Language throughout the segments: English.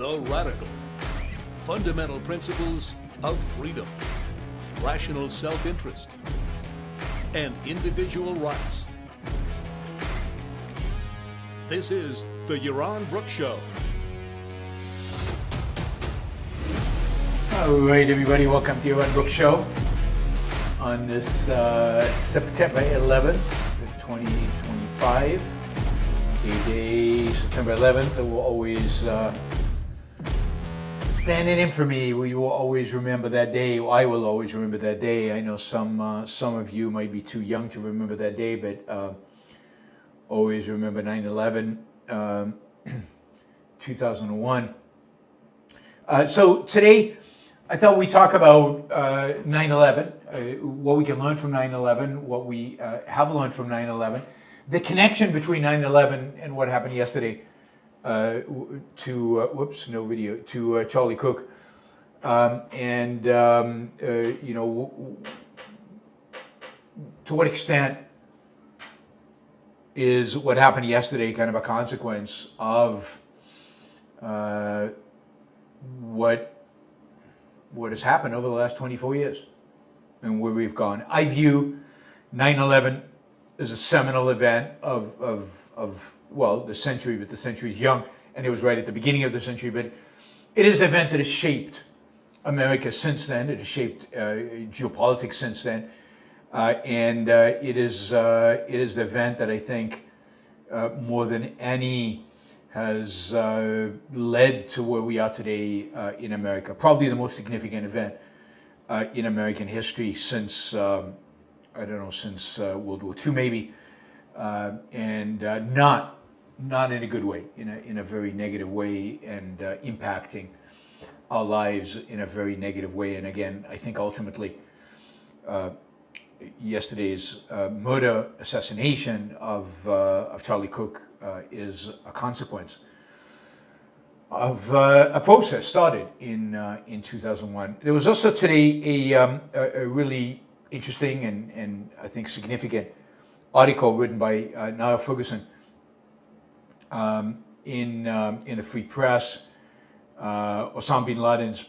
The radical, fundamental principles of freedom, rational self-interest, and individual rights. This is the Yaron Brook Show. All right, everybody, welcome to Yaron Brook Show on this September 11th, 2025. Day September 11th, that will always stand in infamy. We will always remember that day. I will always remember that day. I know some of you might be too young to remember that day, but always remember 9/11, 2001. So today, I thought we'd talk about 9/11, what we can learn from 9/11, what we have learned from 9/11, the connection between 9/11 and what happened yesterday to Charlie Kirk, and to what extent is what happened yesterday kind of a consequence of what has happened over the last 24 years and where we've gone. I view 9/11 as a seminal event of the century, but the century's young, and it was right at the beginning of the century, but it is the event that has shaped America since then. It has shaped geopolitics since then, and it is the event that I think more than any has led to where we are today in America. Probably the most significant event in American history since since World War II maybe, and not in a good way, in a very negative way, and impacting our lives in a very negative way. And again, I think ultimately yesterday's assassination of Charlie Kirk is a consequence of a process started in 2001. There was also today a really interesting and I think significant article written by Niall Ferguson in the Free Press. Osama bin Laden's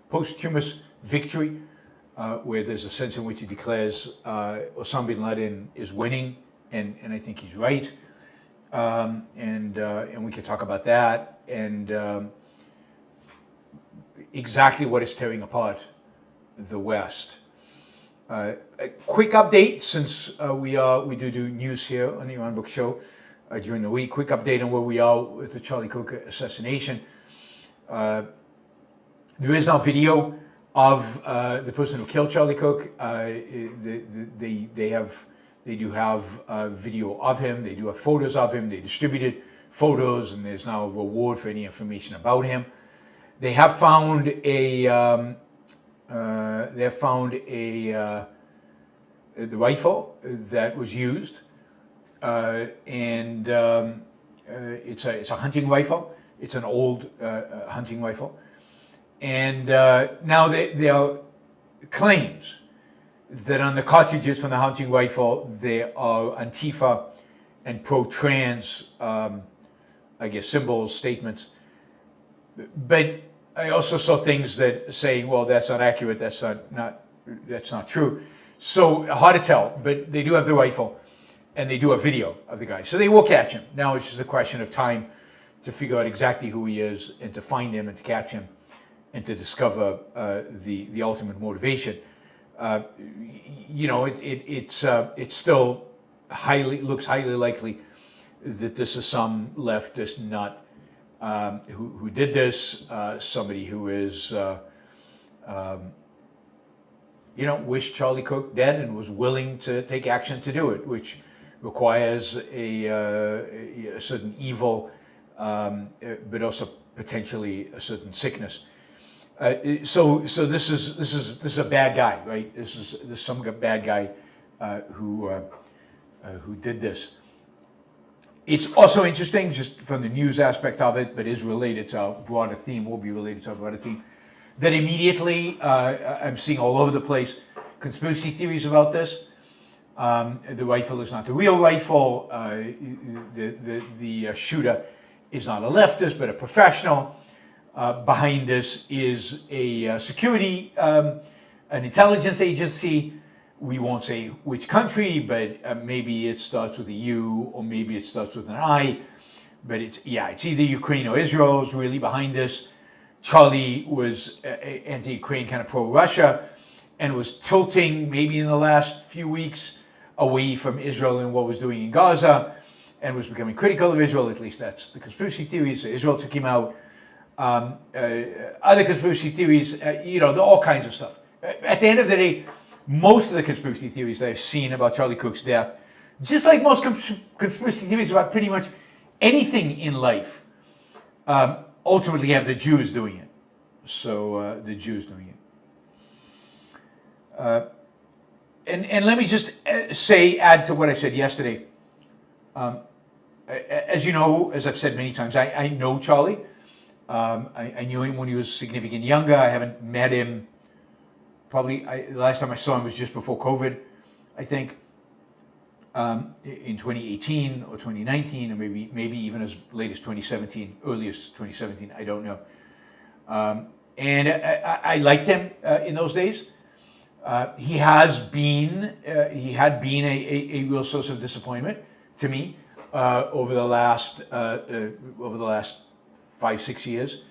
posthumous victory, where there's a sense in which he declares Osama bin Laden is winning, and I think he's right, and we could talk about that and exactly what is tearing apart the West. A quick update, since we do news here on the Yaron Brook Show during the week. Quick update on where we are with the Charlie Kirk assassination. There is now video of the person who killed Charlie Kirk. They do have video of him. They do have photos of him. They distributed photos, and there's now a reward for any information about him. They have found the rifle that was used, and it's a hunting rifle. It's an old hunting rifle, and now there are claims that on the cartridges from the hunting rifle there are Antifa and pro-trans, symbols, statements, but I also saw things that saying, well, that's not accurate, that's not true. So hard to tell, but they do have the rifle, and they do have video of the guy. So they will catch him. Now it's just a question of time to figure out exactly who he is, and to find him, and to catch him, and to discover the ultimate motivation. It still looks highly likely that this is some leftist nut who did this, somebody who is, wished Charlie Kirk dead and was willing to take action to do it, which requires a certain evil, but also potentially a certain sickness. So this is a bad guy, right? This is some bad guy who did this. It's also interesting, just from the news aspect of it, but is related to our broader theme, will be related to our broader theme, that immediately I'm seeing all over the place conspiracy theories about this. The rifle is not the real rifle. The shooter is not a leftist, but a professional. Behind this is a security, an intelligence agency. We won't say which country, but maybe it starts with a U or maybe it starts with an I. But it's either Ukraine or Israel is really behind this. Charlie was anti-Ukraine, kind of pro-Russia, and was tilting maybe in the last few weeks away from Israel and what was doing in Gaza, and was becoming critical of Israel. At least that's the conspiracy theories. Israel took him out. Other conspiracy theories, all kinds of stuff. At the end of the day, most of the conspiracy theories that I've seen about Charlie Kirk's death, just like most conspiracy theories about pretty much anything in life, ultimately have the Jews doing it. So the Jews doing it. And let me just add to what I said yesterday. As you know, as I've said many times, I know Charlie. I knew him when he was significantly younger. I haven't met him. Probably the last time I saw him was just before COVID, I think, in 2018 or 2019, or maybe even as late as 2017, earliest 2017. I don't know. And I liked him in those days. He had been a real source of disappointment to me over the last 5-6 years,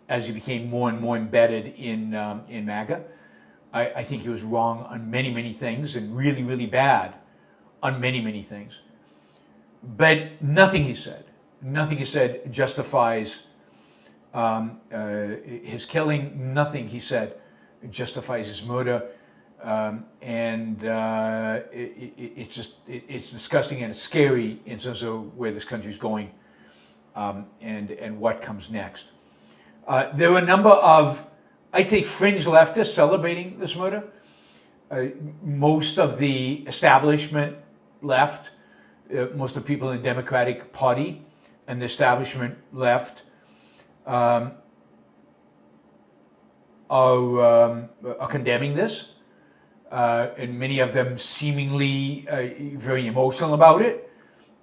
as he became more and more embedded in MAGA. I think he was wrong on many things and really bad on many things. But nothing he said justifies his killing. Nothing he said justifies his murder. It's disgusting and it's scary in terms of where this country is going, and what comes next. There were a number of, I'd say, fringe leftists celebrating this murder. Most of the establishment left, most of the people in the Democratic Party and the establishment left are condemning this. And many of them seemingly very emotional about it.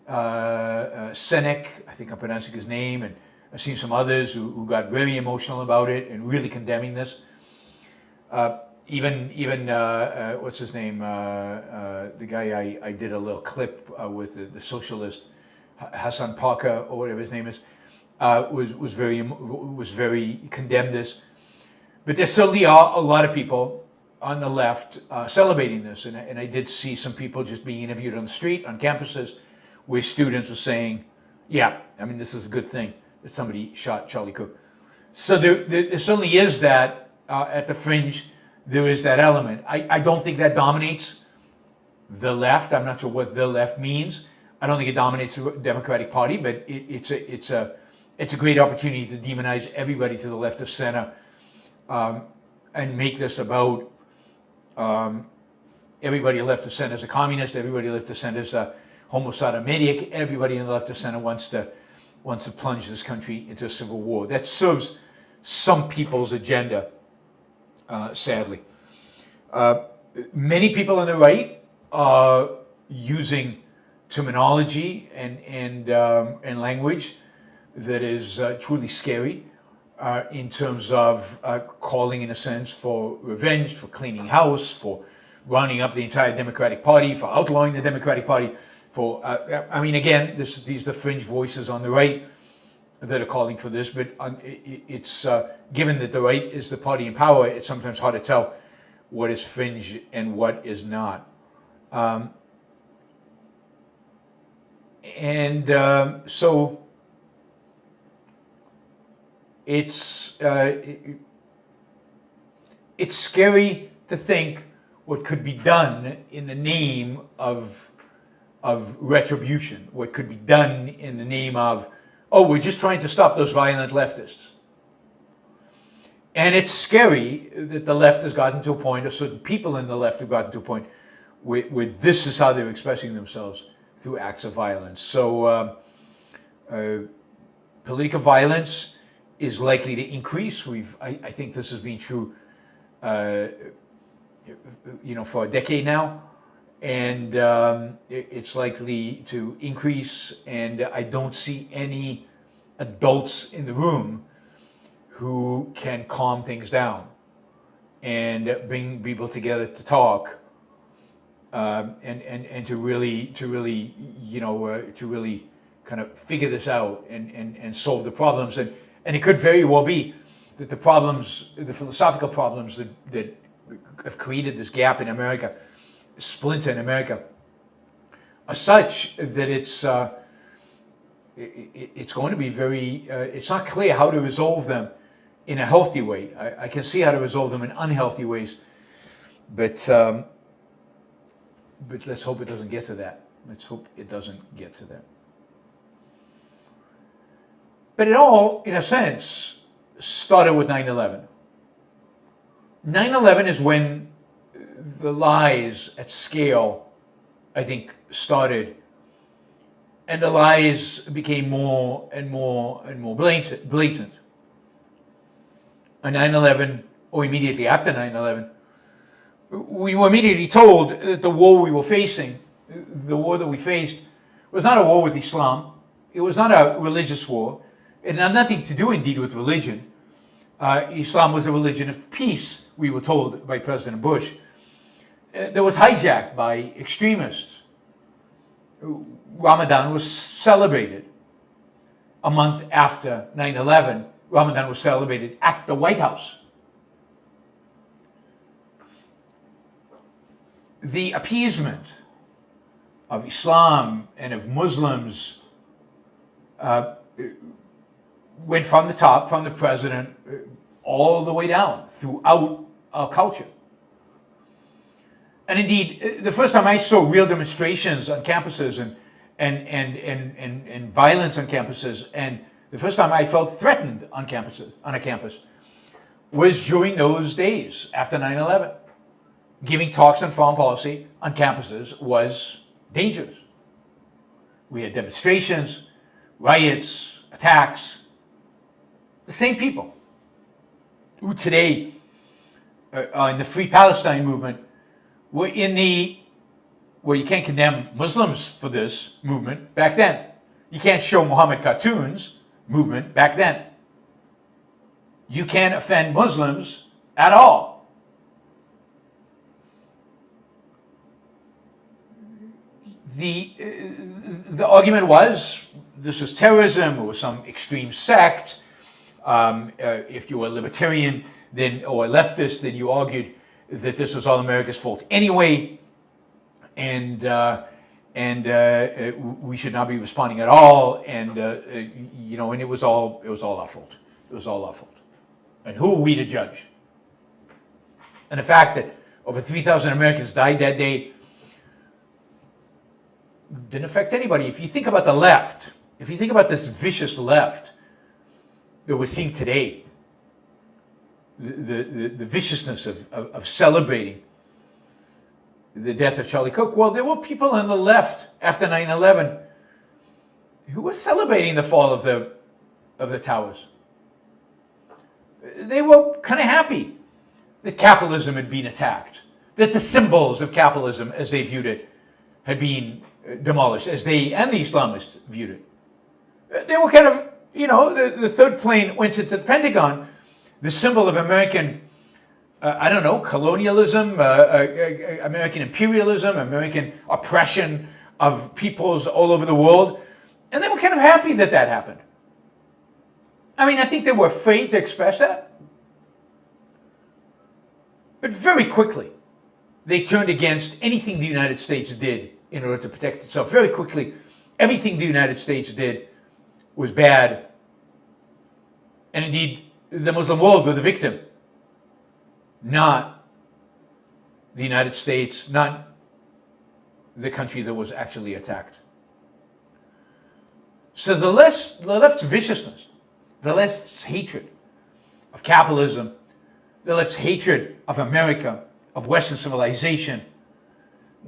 Senek, I think I'm pronouncing his name, and I've seen some others who got very emotional about it and really condemning this. Even what's his name? The guy I did a little clip with, the socialist Hassan Parker or whatever his name is, was very condemned this. But there certainly are a lot of people on the left celebrating this, and I did see some people just being interviewed on the street, on campuses, where students were saying, "Yeah, I mean, this is a good thing that somebody shot Charlie Kirk." So there certainly is that at the fringe. There is that element. I don't think that dominates the left. I'm not sure what the left means. I don't think it dominates the Democratic Party, but it's a great opportunity to demonize everybody to the left of center, and make this about everybody left of center is a communist, everybody left of center is a homicidal maniac, everybody in the left of center wants to plunge this country into a civil war. That serves some people's agenda. Sadly, many people on the right are using terminology and language that is truly scary in terms of calling, in a sense, for revenge, for cleaning house, for rounding up the entire Democratic Party, for outlawing the Democratic Party. Again, these are the fringe voices on the right that are calling for this, but it's given that the right is the party in power, it's sometimes hard to tell what is fringe and what is not. So it's scary to think what could be done in the name of retribution, what could be done in the name of, oh, we're just trying to stop those violent leftists. And it's scary that the left has gotten to a point, or certain people in the left have gotten to a point, where this is how they're expressing themselves, through acts of violence. So political violence is likely to increase. I think this has been true for a decade now. And it's likely to increase, and I don't see any adults in the room who can calm things down and bring people together to talk, and to really kind of figure this out and solve the problems. And it could very well be that the problems, the philosophical problems that have created this gap in America, splinter in America, are such that it's going to be very, it's not clear how to resolve them in a healthy way. I can see how to resolve them in unhealthy ways, but let's hope it doesn't get to that. Let's hope it doesn't get to that. But it all, in a sense, started with 9/11. 9/11 is when the lies at scale, I think, started, and the lies became more and more and more blatant. On 9/11, or immediately after 9/11, we were immediately told that the war we were facing, the war that we faced, was not a war with Islam. It was not a religious war. It had nothing to do, indeed, with religion. Islam was a religion of peace, we were told by President Bush. That was hijacked by extremists. Ramadan was celebrated a month after 9/11. Ramadan was celebrated at the White House. The appeasement of Islam and of Muslims went from the top, from the president, all the way down throughout our culture. And indeed, the first time I saw real demonstrations on campuses and violence on campuses, and the first time I felt threatened on a campus, was during those days after 9/11. Giving talks on foreign policy on campuses was dangerous. We had demonstrations, riots, attacks. The same people who today are in the Free Palestine movement were in the, well, you can't condemn Muslims for this movement back then. You can't show Muhammad cartoons movement back then. You can't offend Muslims at all. The argument was this was terrorism, it was some extreme sect. If you were a libertarian or a leftist, then you argued that this was all America's fault anyway, and we should not be responding at all, and and it was all our fault. It was all our fault. And who are we to judge? And the fact that over 3,000 Americans died that day didn't affect anybody. If you think about the left, if you think about this vicious left that we're seeing today, the viciousness of celebrating the death of Charlie Kirk, well, there were people on the left after 9/11 who were celebrating the fall of the towers. They were kind of happy that capitalism had been attacked, that the symbols of capitalism, as they viewed it, had been demolished, as they and the Islamists viewed it. They were kind of, the third plane went into the Pentagon, the symbol of American, colonialism, American imperialism, American oppression of peoples all over the world. And they were kind of happy that that happened. I mean, I think they were afraid to express that. But very quickly, they turned against anything the United States did in order to protect itself. Very quickly, everything the United States did was bad. And indeed, the Muslim world were the victim, not the United States, not the country that was actually attacked. So the left's viciousness, the left's hatred of capitalism, the left's hatred of America, of Western civilization,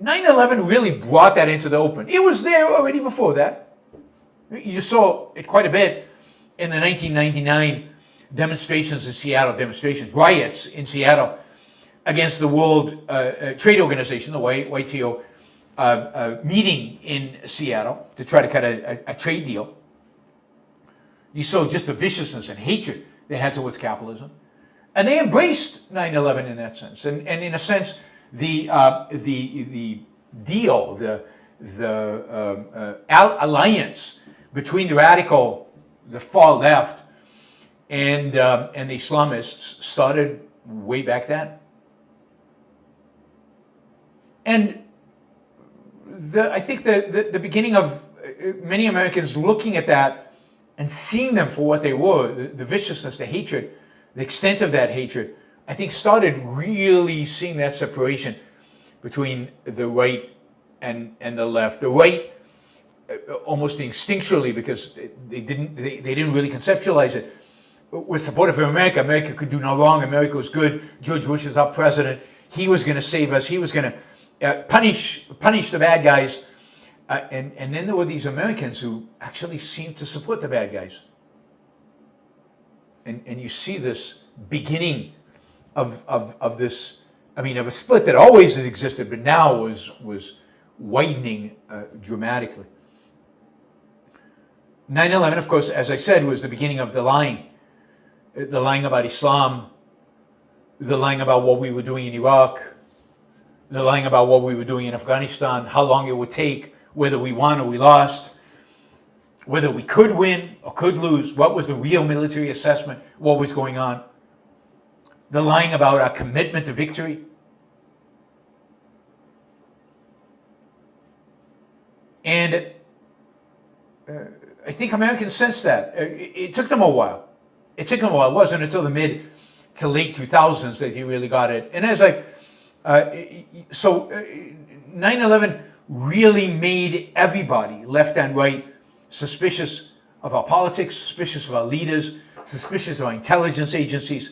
9/11 really brought that into the open. It was there already before that. You saw it quite a bit in the 1999 demonstrations in Seattle, riots in Seattle against the World Trade Organization, the WTO, meeting in Seattle to try to cut a trade deal. You saw just the viciousness and hatred they had towards capitalism. And they embraced 9/11 in that sense. And in a sense, the deal, the alliance between the far left, and the Islamists started way back then. And I think the beginning of many Americans looking at that and seeing them for what they were, the viciousness, the hatred, the extent of that hatred, I think started really seeing that separation between the right and the left. The right, almost instinctually, because they didn't really conceptualize it, was supportive of America. America could do no wrong. America was good. George Bush is our president. He was going to save us. He was going to punish the bad guys. And then there were these Americans who actually seemed to support the bad guys. And you see this beginning of this, of a split that always has existed, but now was widening dramatically. 9/11, of course, as I said, was the beginning of the lying about Islam, the lying about what we were doing in Iraq, the lying about what we were doing in Afghanistan, how long it would take, whether we won or we lost, whether we could win or could lose, what was the real military assessment, what was going on, the lying about our commitment to victory. And I think Americans sensed that. It took them a while. It wasn't until the mid to late 2000s that you really got it. And as 9/11 really made everybody, left and right, suspicious of our politics, suspicious of our leaders, suspicious of our intelligence agencies.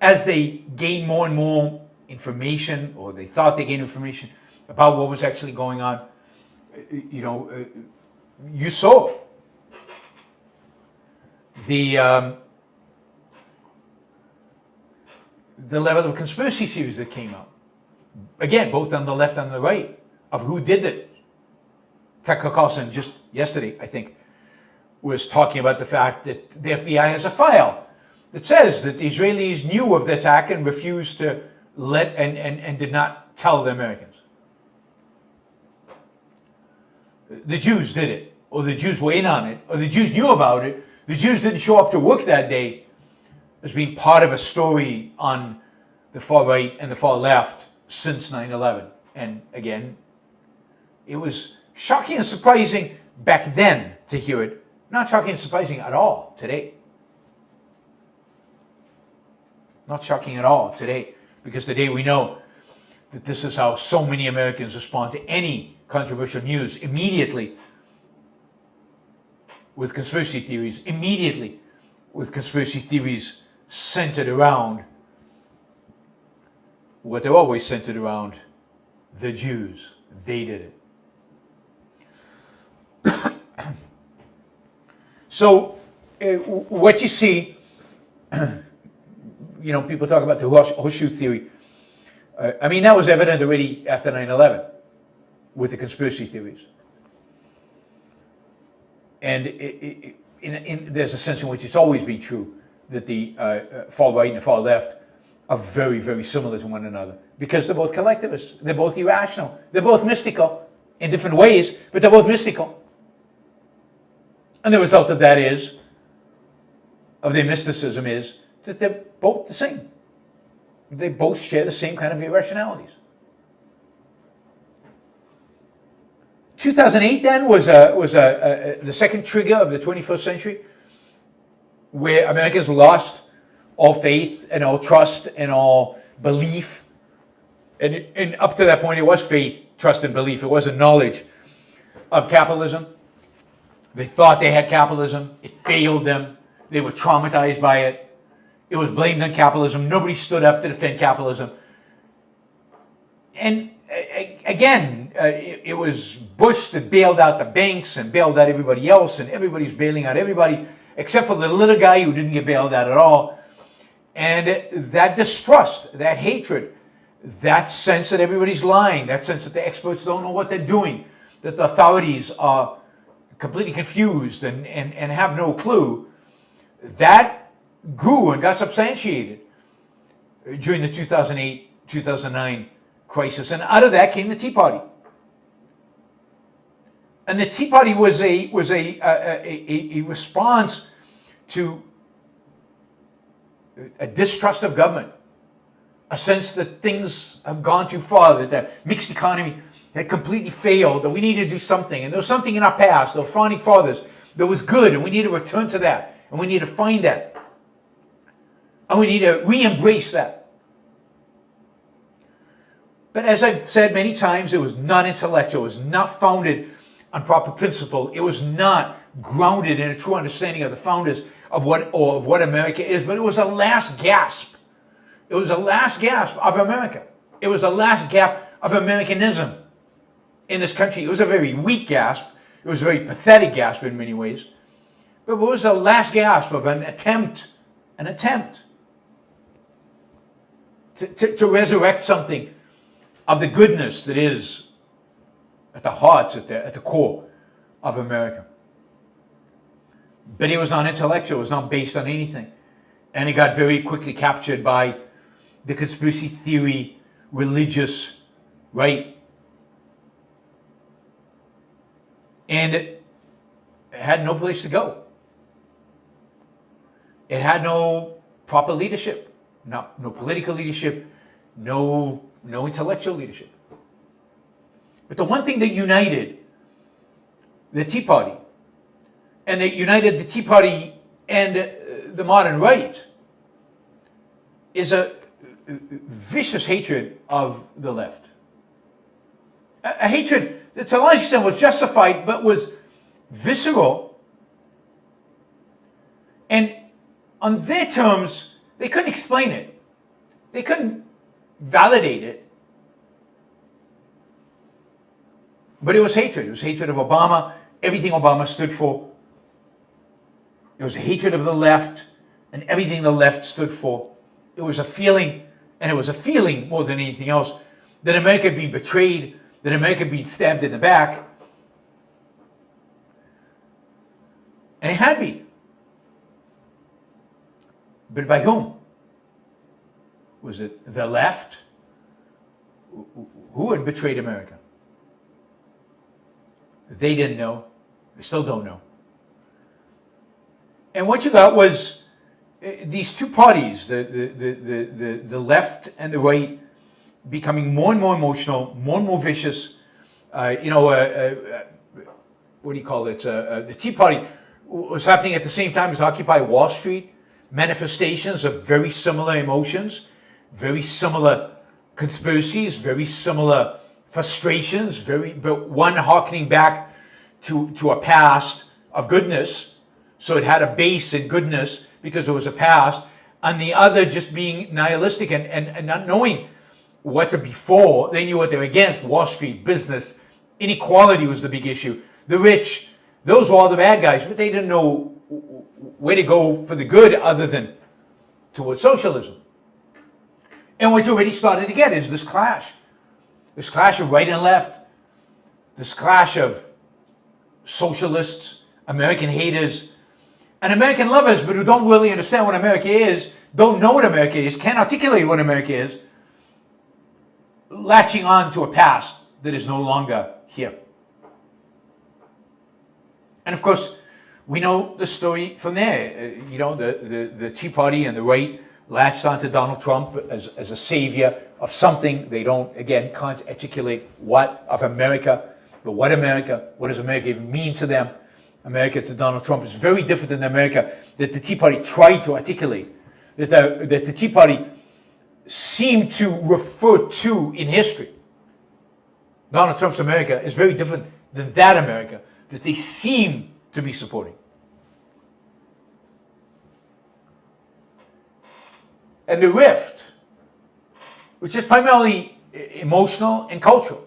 As they gained more and more information, or they thought they gained information about what was actually going on, you saw the level of conspiracy theories that came out. Again, both on the left and the right, of who did it. Tucker Carlson just yesterday, I think, was talking about the fact that the FBI has a file that says that the Israelis knew of the attack and refused to let and did not tell the Americans. The Jews did it, or the Jews were in on it, or the Jews knew about it. The Jews didn't show up to work that day as being part of a story on the far right and the far left since 9/11. And again, it was shocking and surprising back then to hear it. Not shocking and surprising at all today. Not shocking at all today, because today we know that this is how so many Americans respond to any controversial news, immediately with conspiracy theories, centered around what they're always centered around: the Jews. They did it. So what you see, people talk about the horseshoe theory. That was evident already after 9/11 with the conspiracy theories. And there's a sense in which it's always been true that the far right and the far left are very, very similar to one another, because they're both collectivists, they're both irrational, they're both mystical in different ways, but they're both mystical. And the result of that of their mysticism is that they're both the same. They both share the same kind of irrationalities. 2008 then was the second trigger of the 21st century, where Americans lost all faith and all trust and all belief. And up to that point, it was faith, trust, and belief. It wasn't knowledge of capitalism. They thought they had capitalism. It failed them. They were traumatized by it. It was blamed on capitalism. Nobody stood up to defend capitalism. And again, it was Bush that bailed out the banks and bailed out everybody else, and everybody's bailing out everybody except for the little guy who didn't get bailed out at all. And that distrust, that hatred, that sense that everybody's lying, that sense that the experts don't know what they're doing, that the authorities are completely confused and have no clue, that grew and got substantiated during the 2008-2009 crisis. And out of that came the Tea Party. And the Tea Party was a response to a distrust of government, a sense that things have gone too far, that the mixed economy had completely failed, that we need to do something. And there was something in our past, our founding fathers, that was good, and we need to return to that. And we need to find that. And we need to re-embrace that. But as I've said many times, it was not intellectual. It was not founded on proper principle. It was not grounded in a true understanding of the founders of what America is. But it was a last gasp. It was a last gasp of America. It was the last gap of Americanism in this country. It was a very weak gasp. It was a very pathetic gasp in many ways. But it was the last gasp of an attempt to resurrect something of the goodness that is at the heart, at the core of America. But it was not intellectual. It was not based on anything. And it got very quickly captured by the conspiracy theory, religious right. And it had no place to go. It had no proper leadership, no political leadership, no intellectual leadership. But the one thing that united the Tea Party, and that united the Tea Party and the modern right, is a vicious hatred of the left. A hatred that to a large extent was justified, but was visceral. And on their terms, they couldn't explain it. They couldn't validate it. But it was hatred. It was hatred of Obama, everything Obama stood for. It was hatred of the left and everything the left stood for. It was a feeling, and it was a feeling more than anything else, that America had been betrayed, that America had been stabbed in the back. And it had been. But by whom? Was it the left? Who had betrayed America? They didn't know. They still don't know. And what you got was these two parties, the left and the right, becoming more and more emotional, more and more vicious. What do you call it? The Tea Party was happening at the same time as Occupy Wall Street. Manifestations of very similar emotions, very similar conspiracies, very similar frustrations, but one harkening back to a past of goodness. So it had a base in goodness because it was a past, and the other just being nihilistic and not knowing what to be for. They knew what they were against. Wall Street, business, inequality was the big issue. The rich, those were all the bad guys, but they didn't know where to go for the good other than towards socialism. And what's already started to get is this clash of right and left, this clash of socialists, American haters, and American lovers, but who don't really understand what America is, don't know what America is, can't articulate what America is, latching on to a past that is no longer here. And of course, we know the story from there. The Tea Party and the right latched onto Donald Trump as a savior of something they can't articulate what of America, but what does America even mean to them? America to Donald Trump is very different than the America that the Tea Party tried to articulate, that the Tea Party seemed to refer to in history. Donald Trump's America is very different than that America that they seem to be supporting. And the rift, which is primarily emotional and cultural,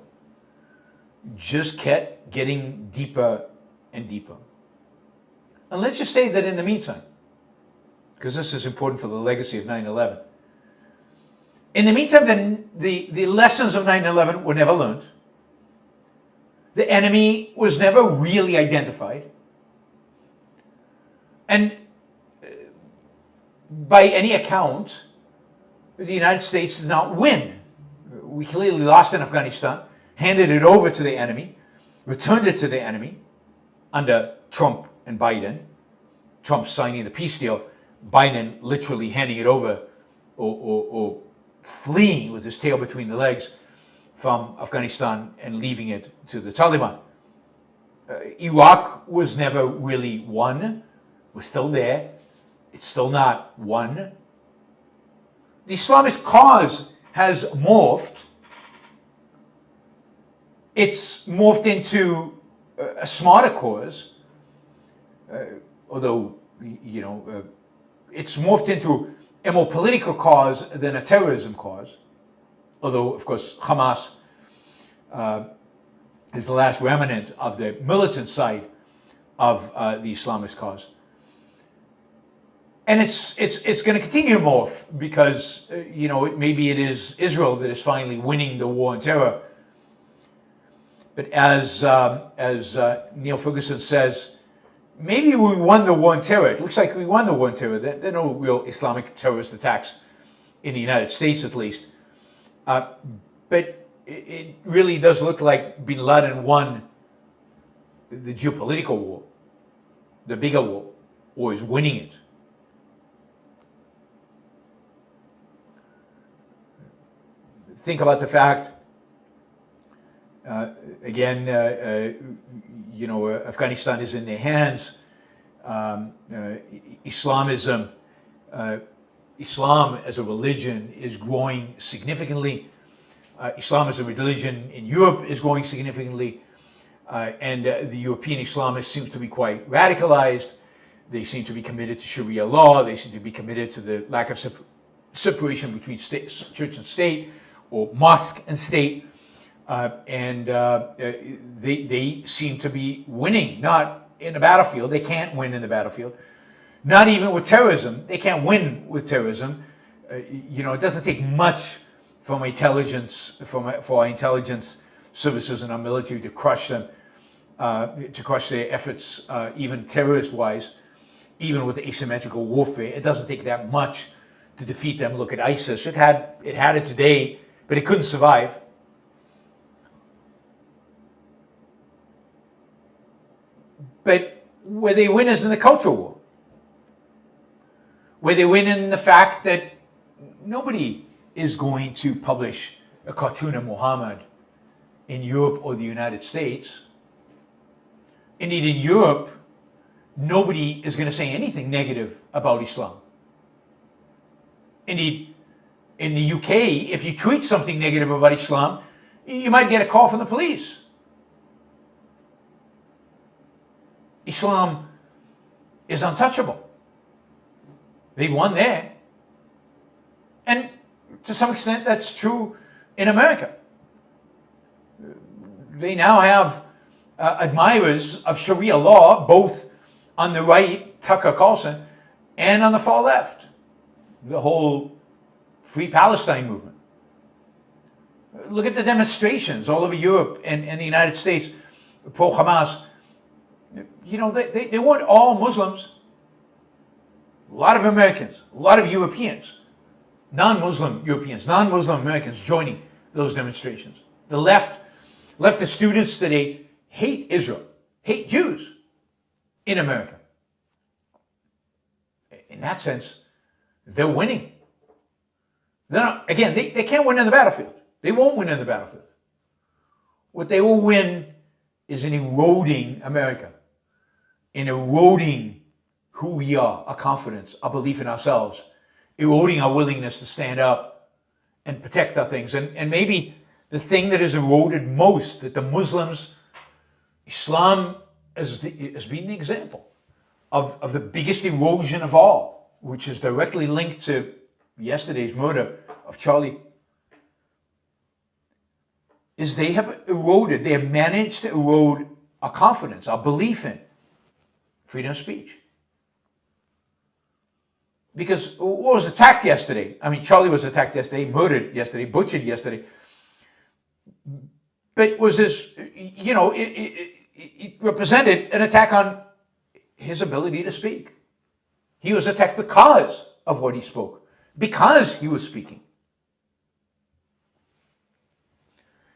just kept getting deeper and deeper. And let's just say that in the meantime, because this is important for the legacy of 9/11, in the meantime, the lessons of 9/11 were never learned. The enemy was never really identified. And by any account, the United States did not win. We clearly lost in Afghanistan, handed it over to the enemy, returned it to the enemy under Trump and Biden. Trump signing the peace deal, Biden literally handing it over or fleeing with his tail between the legs from Afghanistan and leaving it to the Taliban. Iraq was never really won. We're still there. It's still not won. The Islamist cause has morphed. It's morphed into a smarter cause, although, it's morphed into a more political cause than a terrorism cause. Although, of course, Hamas is the last remnant of the militant side of the Islamist cause. And it's going to continue to morph because, maybe it is Israel that is finally winning the war on terror. But as Niall Ferguson says, maybe we won the war on terror. It looks like we won the war on terror. There are no real Islamic terrorist attacks in the United States, at least. But it really does look like bin Laden won the geopolitical war, the bigger war, or is winning it. Think about the fact, Afghanistan is in their hands. Islamism, Islam as a religion is growing significantly. Islam as a religion in Europe is growing significantly. And the European Islamists seem to be quite radicalized. They seem to be committed to Sharia law. They seem to be committed to the lack of separation between church and state, or mosque and state. They seem to be winning, not in the battlefield. They can't win in the battlefield. Not even with terrorism. They can't win with terrorism. It doesn't take much from intelligence, for our intelligence services and our military to crush them, to crush their efforts, even terrorist-wise, even with asymmetrical warfare. It doesn't take that much to defeat them. Look at ISIS. It had it today, but it couldn't survive. But where they win is in the cultural war. Where they win in the fact that nobody is going to publish a cartoon of Muhammad in Europe or the United States. Indeed, in Europe, nobody is going to say anything negative about Islam. Indeed, in the UK, if you tweet something negative about Islam, you might get a call from the police. Islam is untouchable. They've won there. And to some extent, that's true in America. They now have admirers of Sharia law, both on the right, Tucker Carlson, and on the far left, the whole Free Palestine movement. Look at the demonstrations all over Europe and the United States, pro-Hamas. They weren't all Muslims. A lot of Americans, a lot of Europeans, non-Muslim Europeans, non-Muslim Americans joining those demonstrations. The leftist students today hate Israel, hate Jews in America. In that sense, they're winning. They can't win in the battlefield. They won't win in the battlefield. What they will win is in eroding America, in eroding who we are, our confidence, our belief in ourselves, eroding our willingness to stand up and protect our things. And maybe the thing that is eroded most, that the Muslims, Islam has been the example of the biggest erosion of all, which is directly linked to yesterday's murder of Charlie, is they have managed to erode our confidence, our belief in freedom of speech. Because what was attacked yesterday? I mean, Charlie was attacked yesterday, murdered yesterday, butchered yesterday. but was this, it represented an attack on his ability to speak. He was attacked because of what he spoke, because he was speaking.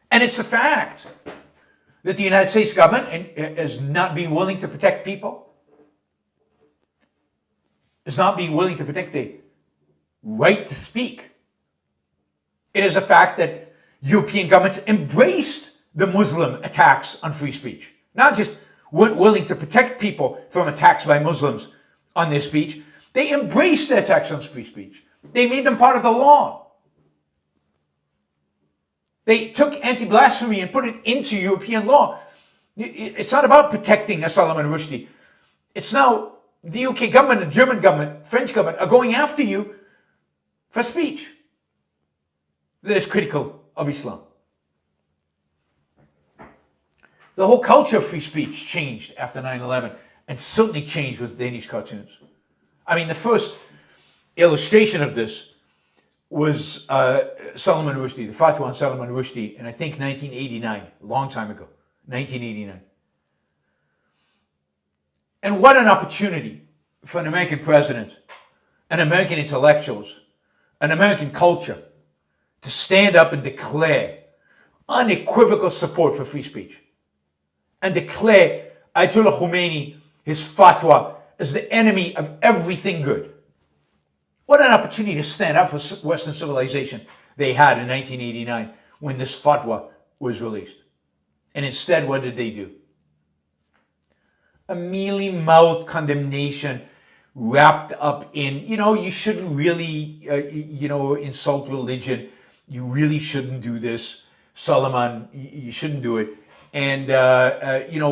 And it's a fact that the United States government has not been willing to protect people, has not been willing to protect the right to speak. It is a fact that European governments embraced the Muslim attacks on free speech. Not just weren't willing to protect people from attacks by Muslims on their speech, they embraced the attacks on free speech. They made them part of the law. They took anti-blasphemy and put it into European law. It's not about protecting Salman Rushdie. It's now the UK government, the German government, French government are going after you for speech that is critical of Islam. The whole culture of free speech changed after 9/11, and certainly changed with Danish cartoons. I mean, the first illustration of this was Salman Rushdie, the fatwa on Salman Rushdie, in I think 1989, a long time ago, 1989. And what an opportunity for an American president, an American intellectuals, an American culture to stand up and declare unequivocal support for free speech and declare Ayatollah Khomeini, his fatwa, as the enemy of everything good. What an opportunity to stand up for Western civilization they had in 1989 when this fatwa was released. And instead, what did they do? A mealy-mouthed condemnation wrapped up in, you shouldn't really, insult religion. You really shouldn't do this. Solomon, you shouldn't do it. And,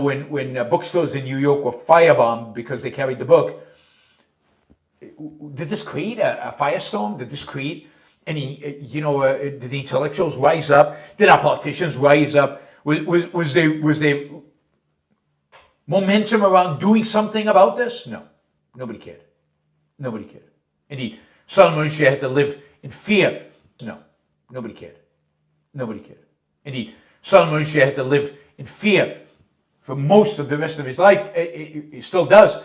when bookstores in New York were firebombed because they carried the book, did this create a firestorm? Did this create any, did the intellectuals rise up? Did our politicians rise up? Was there momentum around doing something about this? No. Nobody cared. Nobody cared. Indeed, Salman Rushdie had to live in fear. No. Nobody cared. Nobody cared. Indeed, Salman Rushdie had to live in fear for most of the rest of his life. He still does.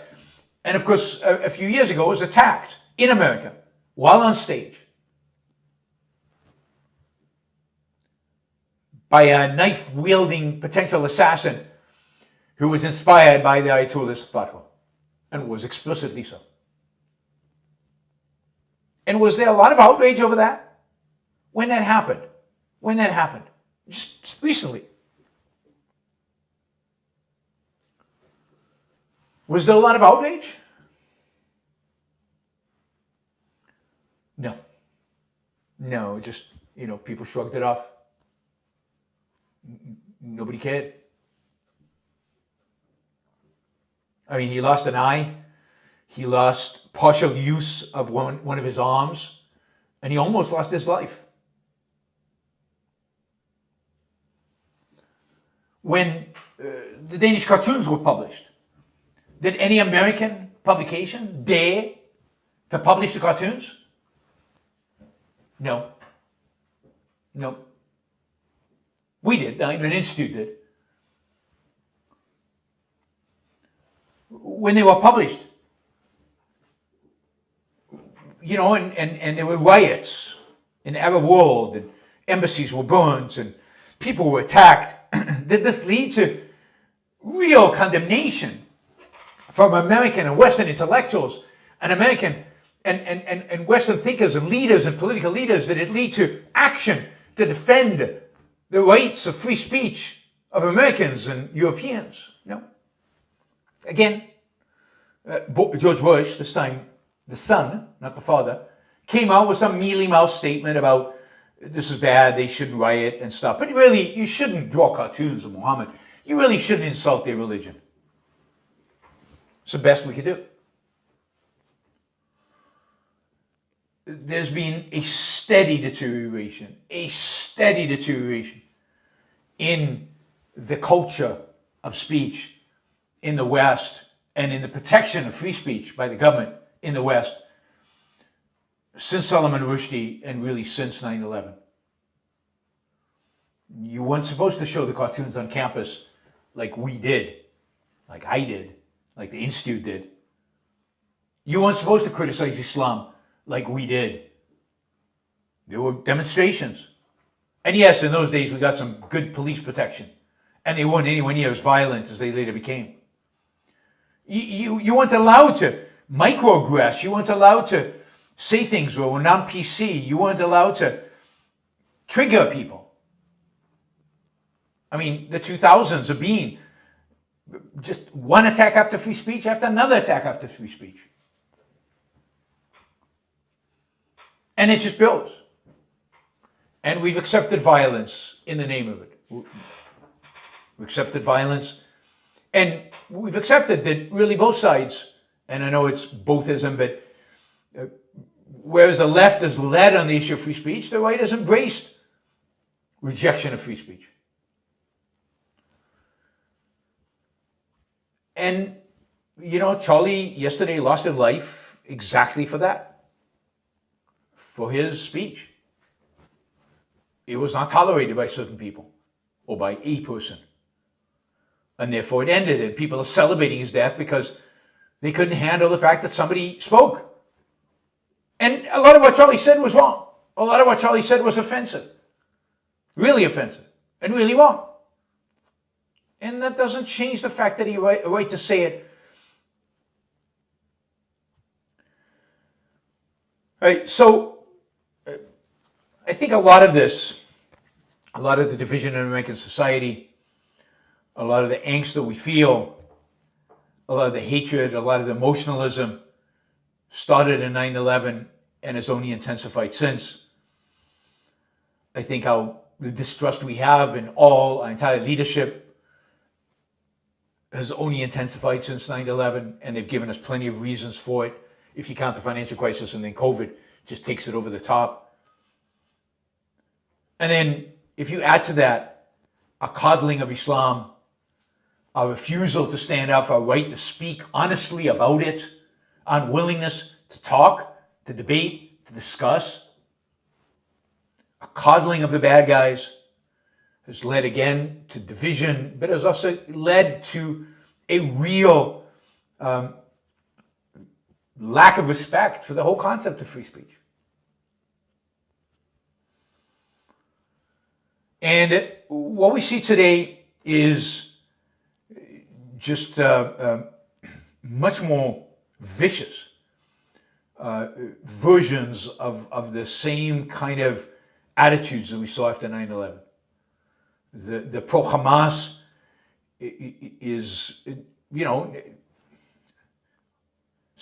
And of course, a few years ago, was attacked in America while on stage by a knife-wielding potential assassin who was inspired by the Ayatollah's fatwa, and was explicitly so. And was there a lot of outrage over that? When that happened? When that happened? Just recently. Was there a lot of outrage? No. No, just, people shrugged it off. Nobody cared. I mean, he lost an eye. He lost partial use of one of his arms. And he almost lost his life. When the Danish cartoons were published, did any American publication dare to publish the cartoons? No. No. We did. An institute did. When they were published, and there were riots in the Arab world, and embassies were burned, and people were attacked, did this lead to real condemnation from American and Western intellectuals and American and Western thinkers and leaders and political leaders? Did it lead to action to defend the rights of free speech of Americans and Europeans? No. Again, George Bush, this time the son, not the father, came out with some mealy-mouthed statement about this is bad, they shouldn't riot and stuff. But really, you shouldn't draw cartoons of Muhammad. You really shouldn't insult their religion. It's the best we could do. There's been a steady deterioration in the culture of speech in the West and in the protection of free speech by the government in the West since Salman Rushdie and really since 9/11. You weren't supposed to show the cartoons on campus like we did, like I did, like the Institute did. You weren't supposed to criticize Islam like we did. There were demonstrations. And yes, in those days we got some good police protection. And they weren't anywhere near as violent as they later became. You weren't allowed to microaggress. You weren't allowed to say things that were non-PC. You weren't allowed to trigger people. I mean, the 2000s have been just one attack after free speech after another attack after free speech. And it just builds. And we've accepted violence in the name of it. We've accepted violence. And we've accepted that really both sides, and I know it's boathism, but whereas the left has led on the issue of free speech, the right has embraced rejection of free speech. And, you know, Charlie yesterday lost his life exactly for that, for his speech. It was not tolerated by certain people or by a person. And therefore it ended, and people are celebrating his death because they couldn't handle the fact that somebody spoke. And a lot of what Charlie said was wrong. A lot of what Charlie said was offensive. Really offensive. And really wrong. And that doesn't change the fact that he had a right to say it. All right, so I think a lot of this, a lot of the division in American society, a lot of the angst that we feel, a lot of the hatred, a lot of the emotionalism started in 9/11 and has only intensified since. I think how the distrust we have in all our entire leadership has only intensified since 9/11, and they've given us plenty of reasons for it. If you count the financial crisis, and then COVID just takes it over the top. And then if you add to that a coddling of Islam, our refusal to stand up for our right to speak honestly about it, unwillingness to talk, to debate, to discuss, a coddling of the bad guys has led again to division, but has also led to a real lack of respect for the whole concept of free speech. And what we see today is just much more vicious versions of the same kind of attitudes that we saw after 9/11. The pro-Hamas is, you know,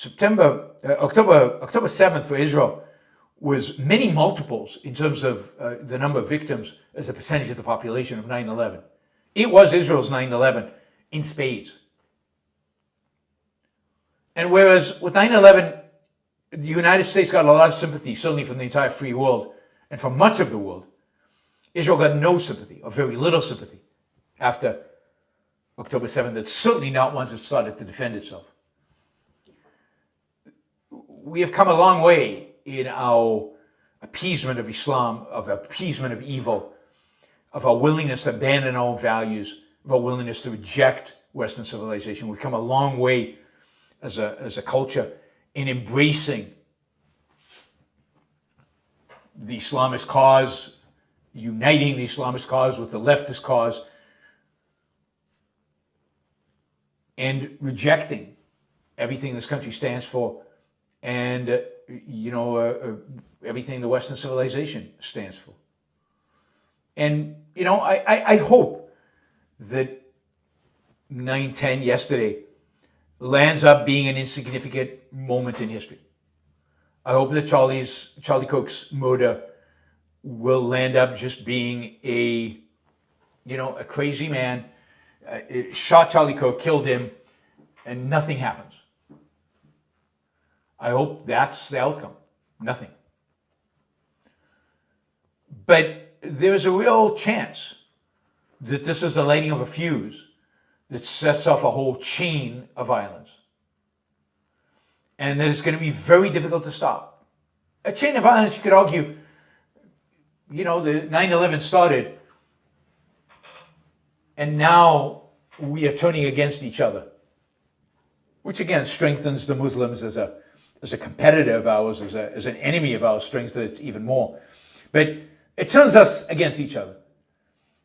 October 7th for Israel was many multiples in terms of the number of victims as a percentage of the population of 9/11. It was Israel's 9/11 in spades. And whereas with 9/11, the United States got a lot of sympathy, certainly from the entire free world and from much of the world, Israel got no sympathy, or very little sympathy, after October 7th. That's certainly not once it started to defend itself. We have come a long way in our appeasement of Islam, of appeasement of evil, of our willingness to abandon our own values, of our willingness to reject Western civilization. We've come a long way as a culture in embracing the Islamist cause, uniting the Islamist cause with the leftist cause, and rejecting everything this country stands for, and everything the Western civilization stands for. And I hope that 9/10 yesterday lands up being an insignificant moment in history. I hope that Charlie Kirk's murder will land up just being a crazy man shot Charlie Kirk, killed him, and nothing happens. I hope that's the outcome. Nothing. But there's a real chance that this is the lighting of a fuse that sets off a whole chain of violence. And that it's going to be very difficult to stop. A chain of violence, you could argue, the 9/11 started And now we are turning against each other, which again strengthens the Muslims as a competitor of ours, as an enemy of ours, strengthens it even more. But it turns us against each other.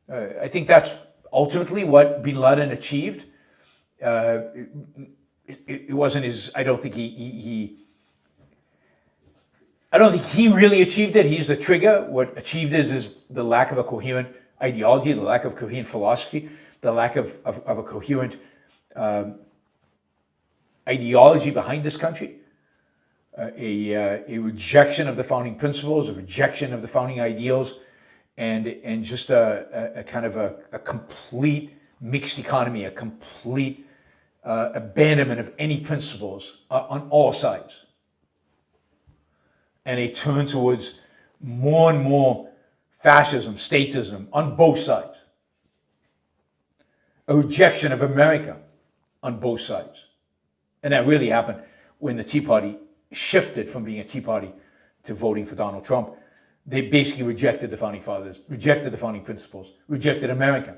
I think that's ultimately what bin Laden achieved. It wasn't his. I don't think he really achieved it. He's the trigger. What achieved is the lack of a coherent ideology, the lack of coherent philosophy, the lack of a coherent ideology behind this country, a rejection of the founding principles, a rejection of the founding ideals, and just a kind of a complete mixed economy, a complete abandonment of any principles on all sides, and a turn towards more and more fascism, statism on both sides, a rejection of America on both sides. And that really happened when the Tea Party shifted from being a Tea Party to voting for Donald Trump. They basically rejected the founding fathers, rejected the founding principles, rejected America.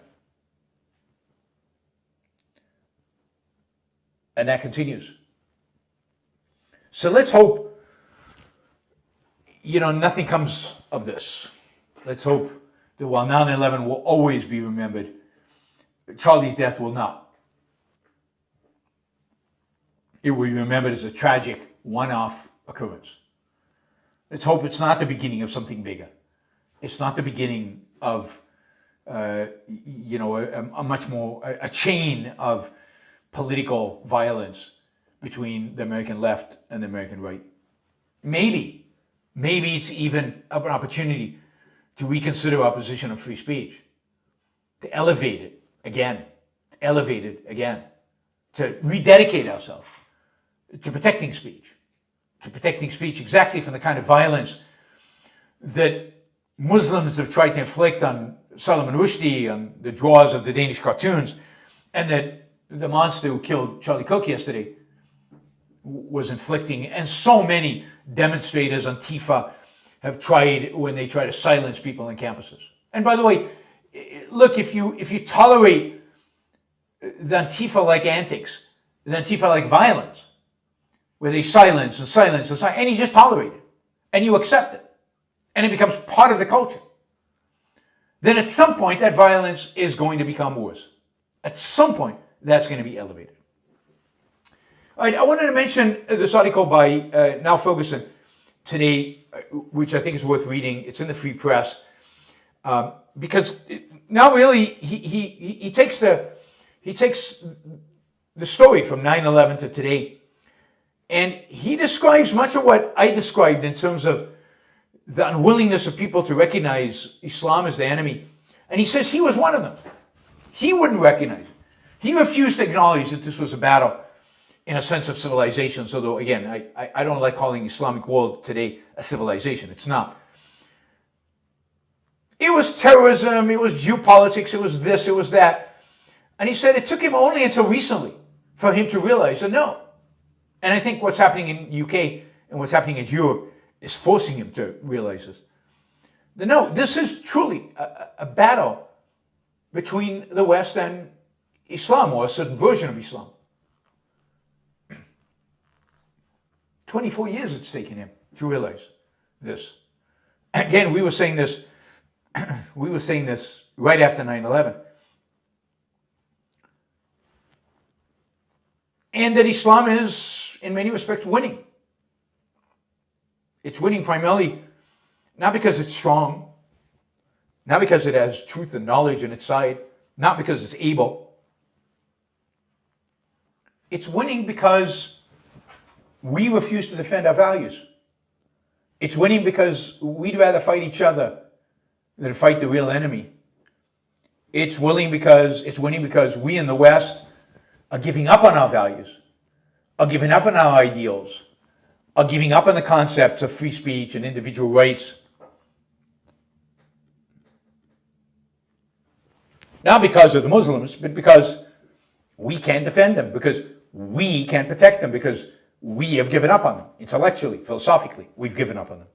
And that continues. So let's hope, nothing comes of this. Let's hope that while 9/11 will always be remembered, Charlie's death will not. It will be remembered as a tragic one-off occurrence. Let's hope it's not the beginning of something bigger. It's not the beginning of, a chain of political violence between the American left and the American right. Maybe it's even an opportunity to reconsider our position on free speech, to elevate it again, to rededicate ourselves to protecting speech exactly from the kind of violence that Muslims have tried to inflict on Salman Rushdie, on the drawers of the Danish cartoons, and that the monster who killed Charlie Kirk yesterday was inflicting, and so many demonstrators, Antifa, have tried when they try to silence people on campuses. And by the way, look, if you tolerate the Antifa-like antics, the Antifa-like violence, where they silence, and you just tolerate it, and you accept it, and it becomes part of the culture, then at some point that violence is going to become worse. At some point, that's going to be elevated. All right, I wanted to mention this article by Niall Ferguson today, which I think is worth reading. It's in the Free Press, because now really he takes the story from 9/11 to today, and he describes much of what I described in terms of the unwillingness of people to recognize Islam as the enemy. And he says he was one of them. He wouldn't recognize it. He refused to acknowledge that this was a battle in a sense of civilizations, although, again, I don't like calling the Islamic world today a civilization. It's not. It was terrorism, it was geopolitics, it was this, it was that. And he said it took him only until recently for him to realize that no. And I think what's happening in UK and what's happening in Europe is forcing him to realize this. That no, this is truly a battle between the West and Islam, or a certain version of Islam. 24 years it's taken him to realize this. Again, we were saying this right after 9/11. And that Islam is, in many respects, winning. It's winning primarily not because it's strong, not because it has truth and knowledge on its side, not because it's able. It's winning because we refuse to defend our values. It's winning because we'd rather fight each other than fight the real enemy. It's winning because we in the West are giving up on our values, are giving up on our ideals, are giving up on the concepts of free speech and individual rights. Not because of the Muslims, but because we can't defend them, because we can't protect them, because we have given up on them. Intellectually, philosophically, we've given up on them.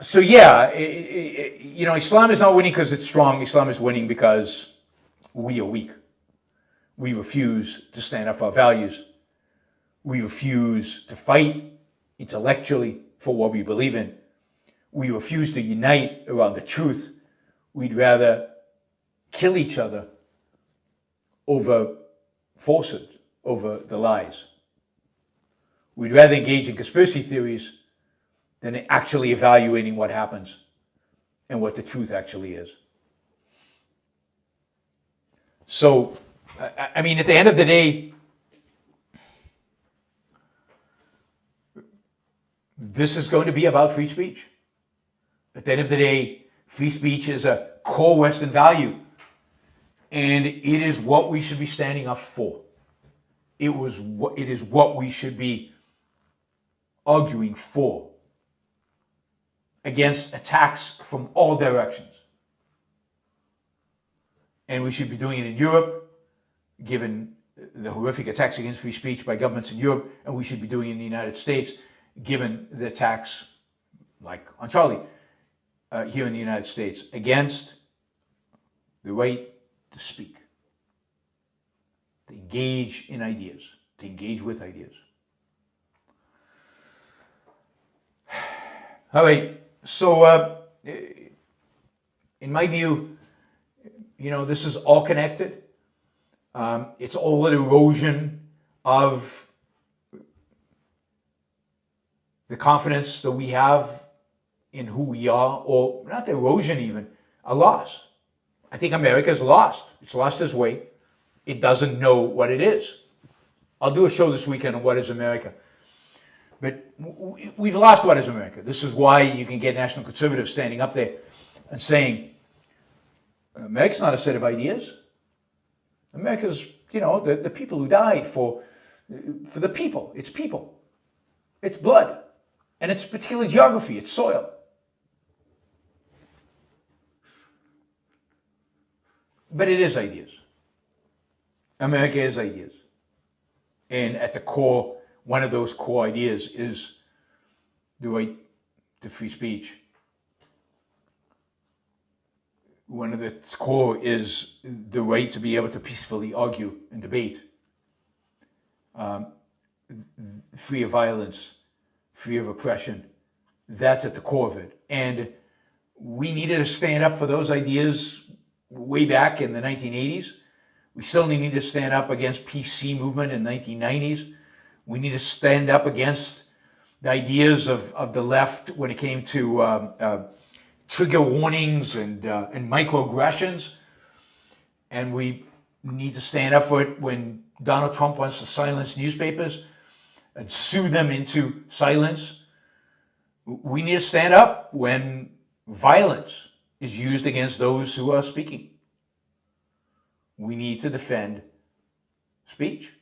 So yeah, Islam is not winning because it's strong. Islam is winning because we are weak. We refuse to stand up for our values. We refuse to fight intellectually for what we believe in. We refuse to unite around the truth. We'd rather kill each other over falsehoods, over the lies. We'd rather engage in conspiracy theories than actually evaluating what happens and what the truth actually is. So, I mean, at the end of the day, this is going to be about free speech. At the end of the day, free speech is a core Western value, and it is what we should be standing up for. It is what we should be arguing for against attacks from all directions. And we should be doing it in Europe, given the horrific attacks against free speech by governments in Europe, and we should be doing it in the United States, given the attacks, like on Charlie, here in the United States, against the right to speak, to engage in ideas, to engage with ideas. All right, so in my view, this is all connected. It's all an erosion of the confidence that we have in who we are, or not the erosion even, a loss. I think America is lost. It's lost its way. It doesn't know what it is. I'll do a show this weekend on what is America. But we've lost what is America. This is why you can get national conservatives standing up there and saying, America's not a set of ideas. America's, the people who died for the people. It's people. It's blood. And it's particular geography. It's soil. But it is ideas. America is ideas. And at the core, one of those core ideas is the right to free speech. One of its core is the right to be able to peacefully argue and debate, free of violence, free of oppression. That's at the core of it. And we needed to stand up for those ideas way back in the 1980s. We certainly need to stand up against PC movement in the 1990s. We need to stand up against the ideas of the left when it came to trigger warnings and microaggressions. And we need to stand up for it when Donald Trump wants to silence newspapers and sue them into silence. We need to stand up when violence is used against those who are speaking. We need to defend speech.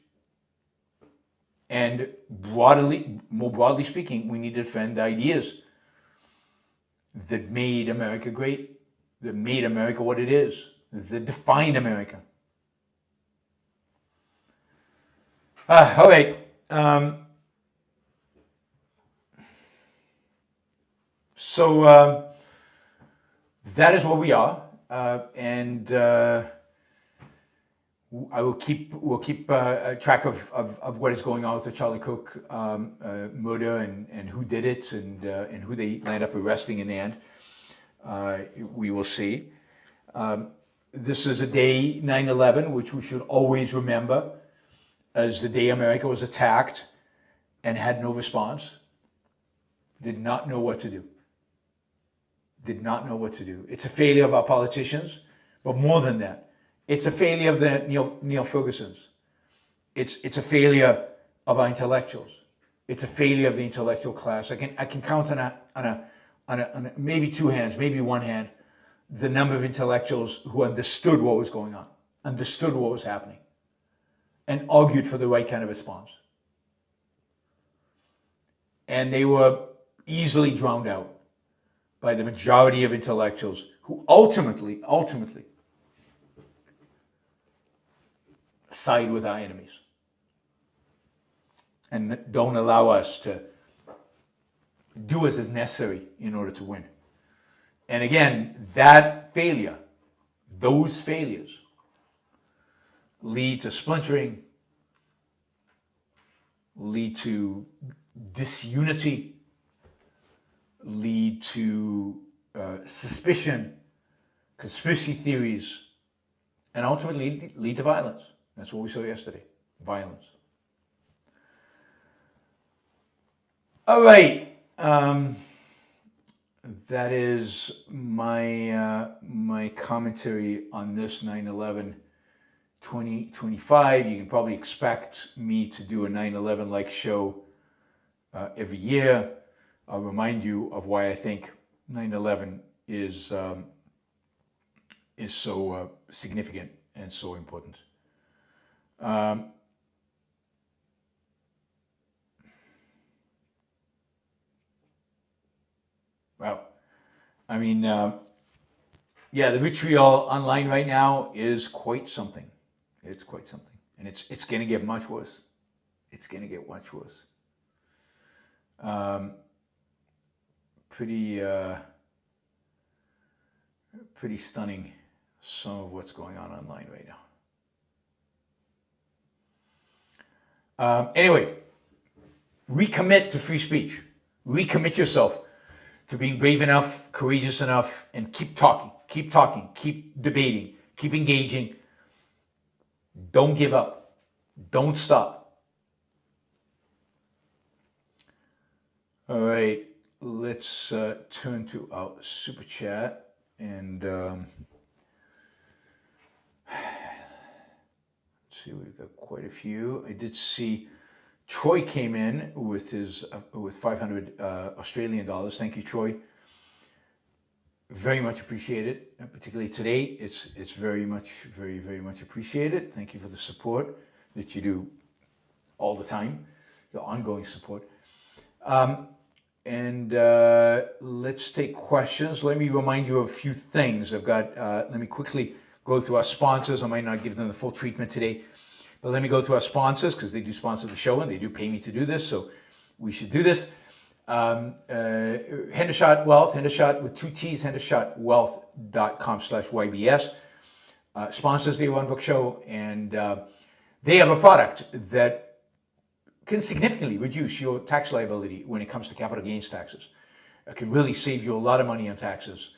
And more broadly speaking, we need to defend the ideas that made America great, that made America what it is, that defined America. All right. So that is what we are, and we'll keep track of what is going on with the Charlie Kirk murder and who did it and who they land up arresting in the end. We will see. This is a day, 9/11, which we should always remember as the day America was attacked and had no response, did not know what to do. Did not know what to do. It's a failure of our politicians, but more than that, it's a failure of the Niall Fergusons. It's a failure of our intellectuals. It's a failure of the intellectual class. I can count on maybe two hands, maybe one hand, the number of intellectuals who understood what was going on, understood what was happening, and argued for the right kind of response. And they were easily drowned out by the majority of intellectuals who ultimately side with our enemies and don't allow us to do as is necessary in order to win. And again, that failure, those failures, lead to splintering, lead to disunity, lead to suspicion, conspiracy theories, and ultimately lead to violence. That's what we saw yesterday, violence. All right. That is my commentary on this 9/11 2025. You can probably expect me to do a 9/11 like show every year. I'll remind you of why I think 9/11 is so significant and so important. Well, I mean, yeah, the vitriol online right now is quite something. It's quite something, and it's going to get much worse. It's going to get much worse. Pretty stunning, some of what's going on online right now. Anyway, recommit to free speech. Recommit yourself to being brave enough, courageous enough, and keep talking, keep debating, keep engaging. Don't give up. Don't stop. All right, let's turn to our super chat and let's see, we've got quite a few. I did see Troy came in with his with 500 Australian dollars. Thank you, Troy. Very much appreciated, and particularly today. It's very much appreciated. Thank you for the support that you do all the time, the ongoing support. And let's take questions. Let me remind you of a few things. I've got. Let me quickly go through our sponsors. I might not give them the full treatment today. But let me go through our sponsors, because they do sponsor the show and they do pay me to do this, so we should do this. Hendershot Wealth, Hendershot with 2 T's, hendershotwealth.com/YBS. Sponsors the Yaron Brook Show, and they have a product that can significantly reduce your tax liability when it comes to capital gains taxes. It can really save you a lot of money on taxes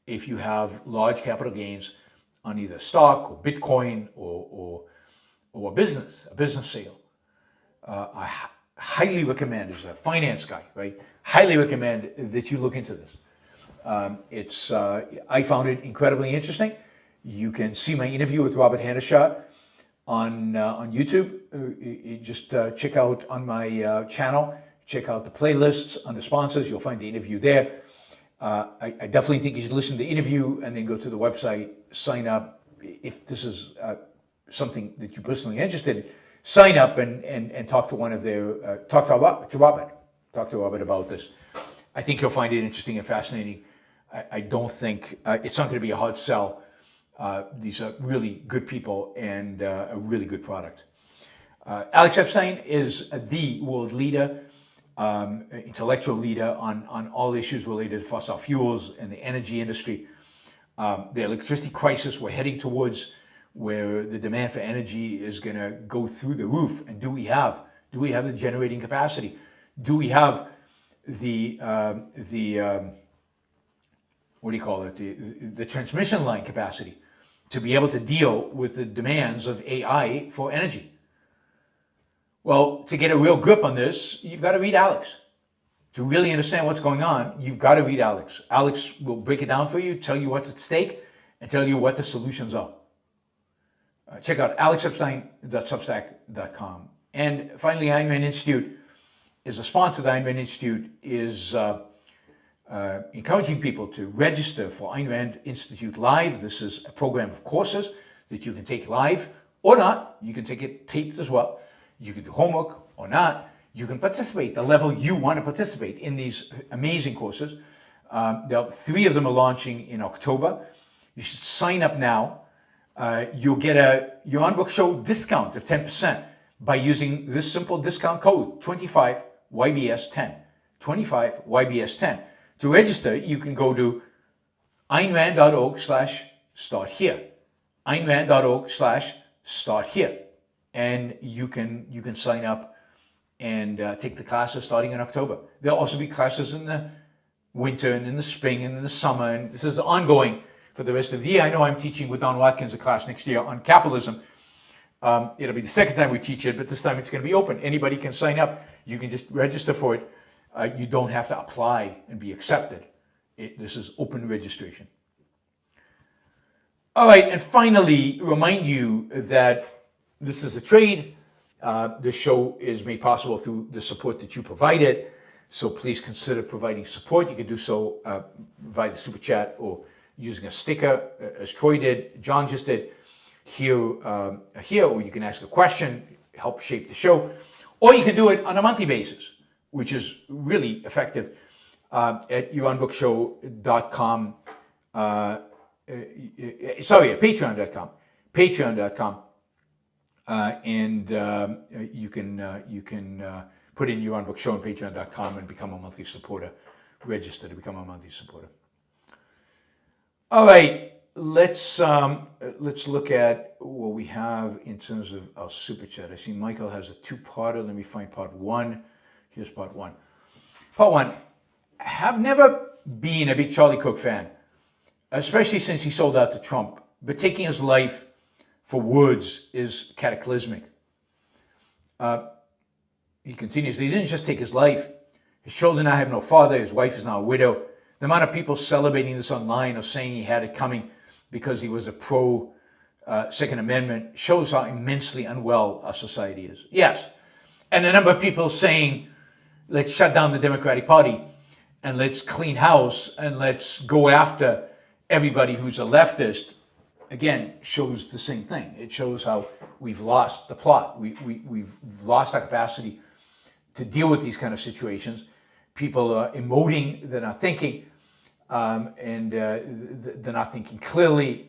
if you have large capital gains on either stock or Bitcoin or a business sale. I highly recommend, as a finance guy, right? Highly recommend that you look into this. I found it incredibly interesting. You can see my interview with Robert Hendershot on YouTube. Just check out on my channel. Check out the playlists under sponsors. You'll find the interview there. I definitely think you should listen to the interview and then go to the website, sign up. If this is something that you're personally interested in, sign up and talk to one of their, talk to Robert about this. I think you'll find it interesting and fascinating. I don't think, it's not going to be a hard sell. These are really good people and a really good product. Alex Epstein is the world leader, intellectual leader on all issues related to fossil fuels and the energy industry. The electricity crisis we're heading towards, where the demand for energy is going to go through the roof. And do we have the generating capacity? Do we have the what do you call it? The transmission line capacity to be able to deal with the demands of AI for energy? Well, to get a real grip on this, you've got to read Alex. To really understand what's going on, you've got to read Alex. Alex will break it down for you, tell you what's at stake, and tell you what the solutions are. Check out alexepstein.substack.com. And finally, Ayn Rand Institute is a sponsor. The Ayn Rand Institute is encouraging people to register for Ayn Rand Institute Live. This is a program of courses that you can take live or not. You can take it taped as well. You can do homework or not. You can participate the level you want to participate in these amazing courses. 3 of them are launching in October. You should sign up now. You'll get a Yaron Brook Show discount of 10% by using this simple discount code, 25YBS10. 25 YBS10. To register, you can go to aynrand.org/start here. aynrand.org/start here. And you can sign up and take the classes starting in October. There'll also be classes in the winter and in the spring and in the summer, and this is ongoing for the rest of the year. I know I'm teaching with Don Watkins a class next year on capitalism. It'll be the second time we teach it, but this time it's going to be open. Anybody can sign up. You can just register for it. You don't have to apply and be accepted. This is open registration. All right, and finally, remind you that this is a trade. This show is made possible through the support that you provided. So please consider providing support. You can do so via the Super Chat or using a sticker, as Troy did, John just did, here, or you can ask a question, help shape the show, or you can do it on a monthly basis, which is really effective at yaronbrookshow.com, at patreon.com, and you can put in Yaron Brook Show on patreon.com and become a monthly supporter, register to become a monthly supporter. All right, let's look at what we have in terms of our super chat. I see Michael has a two-parter. Let me find part one. Here's part one. Part one, have never been a big Charlie Kirk fan, especially since he sold out to Trump, but taking his life for words is cataclysmic. He continues, he didn't just take his life. His children now have no father. His wife is now a widow. The amount of people celebrating this online or saying he had it coming because he was a pro Second Amendment shows how immensely unwell our society is. Yes. And the number of people saying, let's shut down the Democratic Party and let's clean house and let's go after everybody who's a leftist, again, shows the same thing. It shows how we've lost the plot. We've lost our capacity to deal with these kind of situations. People are emoting, they're not thinking, and they're not thinking clearly.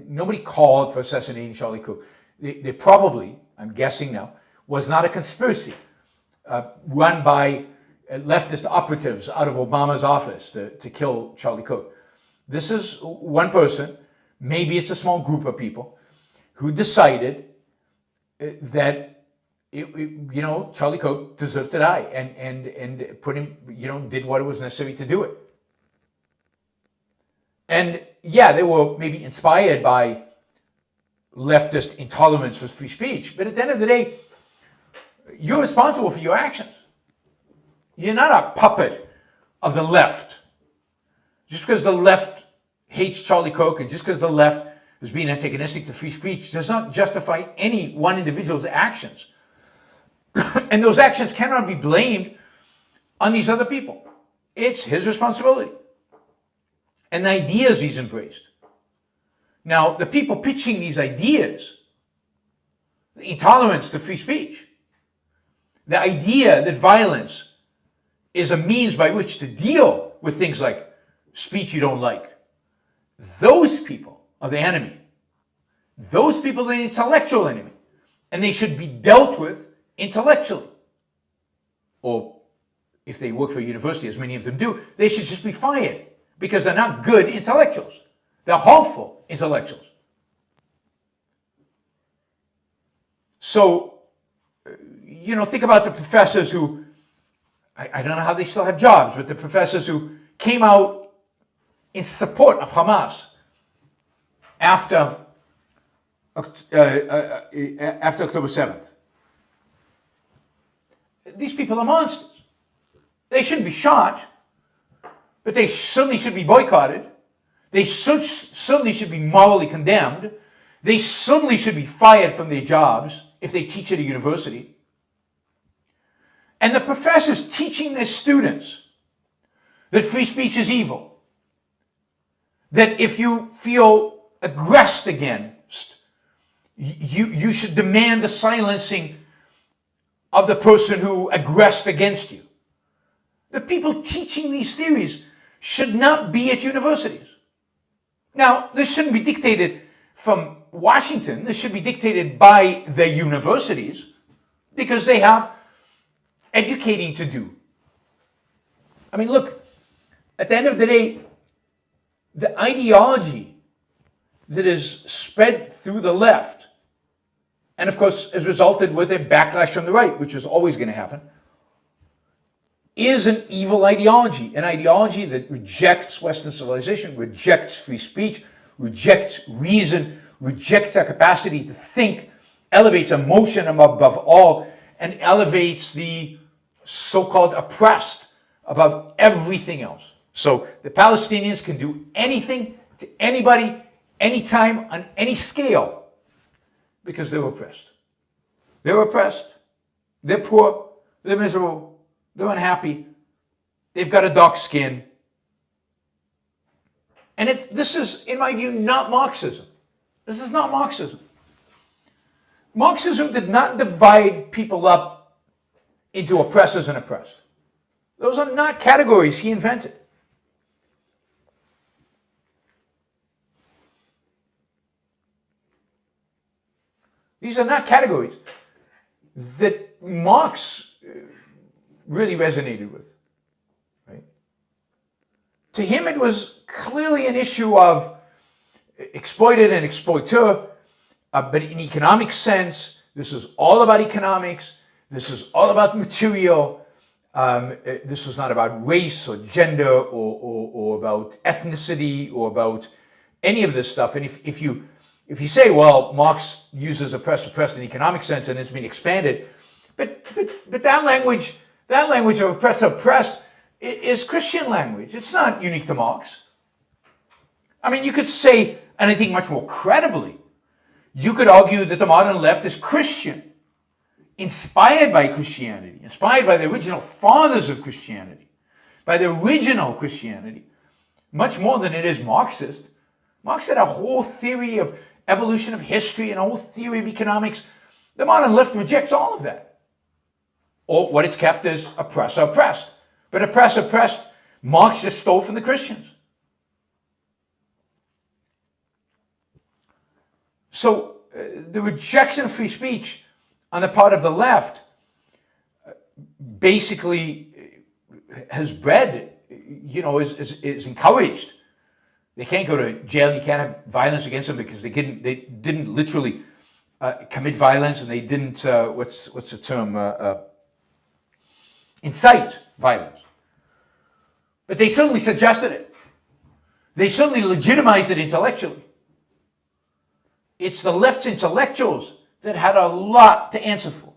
Nobody called for assassinating Charlie Kirk. They probably, I'm guessing now, was not a conspiracy run by leftist operatives out of Obama's office to kill Charlie Kirk. This is one person, maybe it's a small group of people, who decided that Charlie Kirk deserved to die and put him, did what was necessary to do it. And yeah, they were maybe inspired by leftist intolerance for free speech, but at the end of the day, you're responsible for your actions. You're not a puppet of the left. Just because the left hates Charlie Kirk and just because the left is being antagonistic to free speech does not justify any one individual's actions. And those actions cannot be blamed on these other people. It's his responsibility. And the ideas he's embraced. Now, the people pitching these ideas, the intolerance to free speech, the idea that violence is a means by which to deal with things like speech you don't like, those people are the enemy. Those people are the intellectual enemy. And they should be dealt with intellectually. Or if they work for a university, as many of them do, they should just be fired because they're not good intellectuals. They're harmful intellectuals. So, think about the professors who, I don't know how they still have jobs, but the professors who came out in support of Hamas after October 7th. These people are monsters. They shouldn't be shot, but they certainly should be boycotted. They certainly should be morally condemned. They certainly should be fired from their jobs if they teach at a university. And the professors teaching their students that free speech is evil, that if you feel aggressed against, you should demand the silencing of the person who aggressed against you. The people teaching these theories should not be at universities. Now, this shouldn't be dictated from Washington. This should be dictated by the universities because they have educating to do. I mean, look, at the end of the day, the ideology that is spread through the left, and of course has resulted with a backlash from the right, which is always going to happen, is an evil ideology, an ideology that rejects Western civilization, rejects free speech, rejects reason, rejects our capacity to think, elevates emotion above all, and elevates the so-called oppressed above everything else. So the Palestinians can do anything to anybody, anytime, on any scale, because they're oppressed. They're oppressed. They're poor. They're miserable. They're unhappy. They've got a dark skin. And this is, in my view, not Marxism. This is not Marxism. Marxism did not divide people up into oppressors and oppressed. Those are not categories he invented. These are not categories that Marx really resonated with. Right? To him, it was clearly an issue of exploited and exploiteur, but in economic sense, this is all about economics. This is all about material. This was not about race or gender or about ethnicity or about any of this stuff. And if you say, well, Marx uses oppressed in economic sense and it's been expanded, but that language of oppressed is Christian language. It's not unique to Marx. I mean, you could say, and I think much more credibly, you could argue that the modern left is Christian, inspired by Christianity, inspired by the original fathers of Christianity, by the original Christianity, much more than it is Marxist. Marx had a whole theory of evolution of history and a whole theory of economics. The modern left rejects all of that. Or what it's kept is oppressed. But oppressed, Marx just stole from the Christians. So the rejection of free speech on the part of the left basically has bred, is encouraged. They can't go to jail. You can't have violence against them because they didn't literally commit violence, and they didn't what's the term, incite violence. But they certainly suggested it. They certainly legitimized it intellectually. It's the left's intellectuals that had a lot to answer for.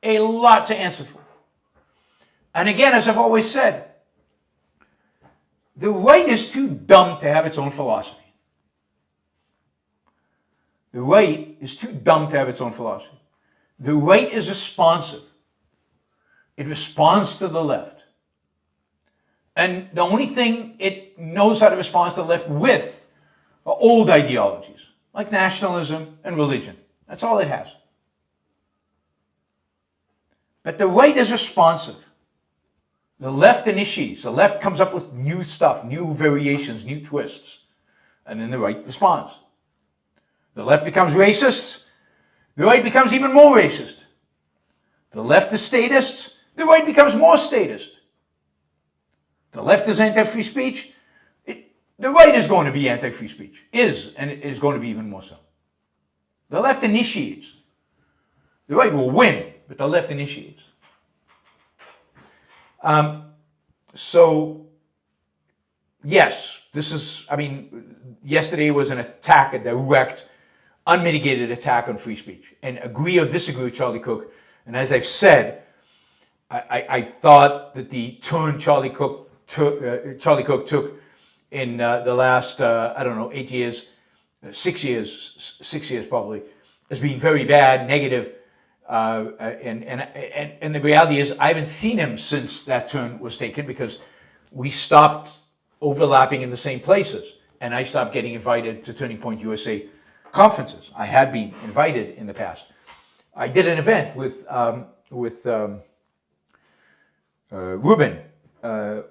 A lot to answer for. And again, as I've always said, the right is too dumb to have its own philosophy. The right is too dumb to have its own philosophy. The right is responsive. It responds to the left. And the only thing it knows how to respond to the left with are old ideologies, like nationalism and religion. That's all it has. But the right is responsive. The left initiates. The left comes up with new stuff, new variations, new twists. And then the right responds. The left becomes racist. The right becomes even more racist. The left is statist. The right becomes more statist. The left is anti-free speech. The right is going to be anti-free speech. And it is going to be even more so. The left initiates. The right will win, but the left initiates. So, yes, yesterday was an attack, a direct, unmitigated attack on free speech. And agree or disagree with Charlie Kirk. And as I've said, I thought that the turn Charlie Kirk took in the last, 8 years, 6 years probably, has been very bad, negative. And the reality is I haven't seen him since that turn was taken because we stopped overlapping in the same places. And I stopped getting invited to Turning Point USA conferences. I had been invited in the past. I did an event with Ruben, a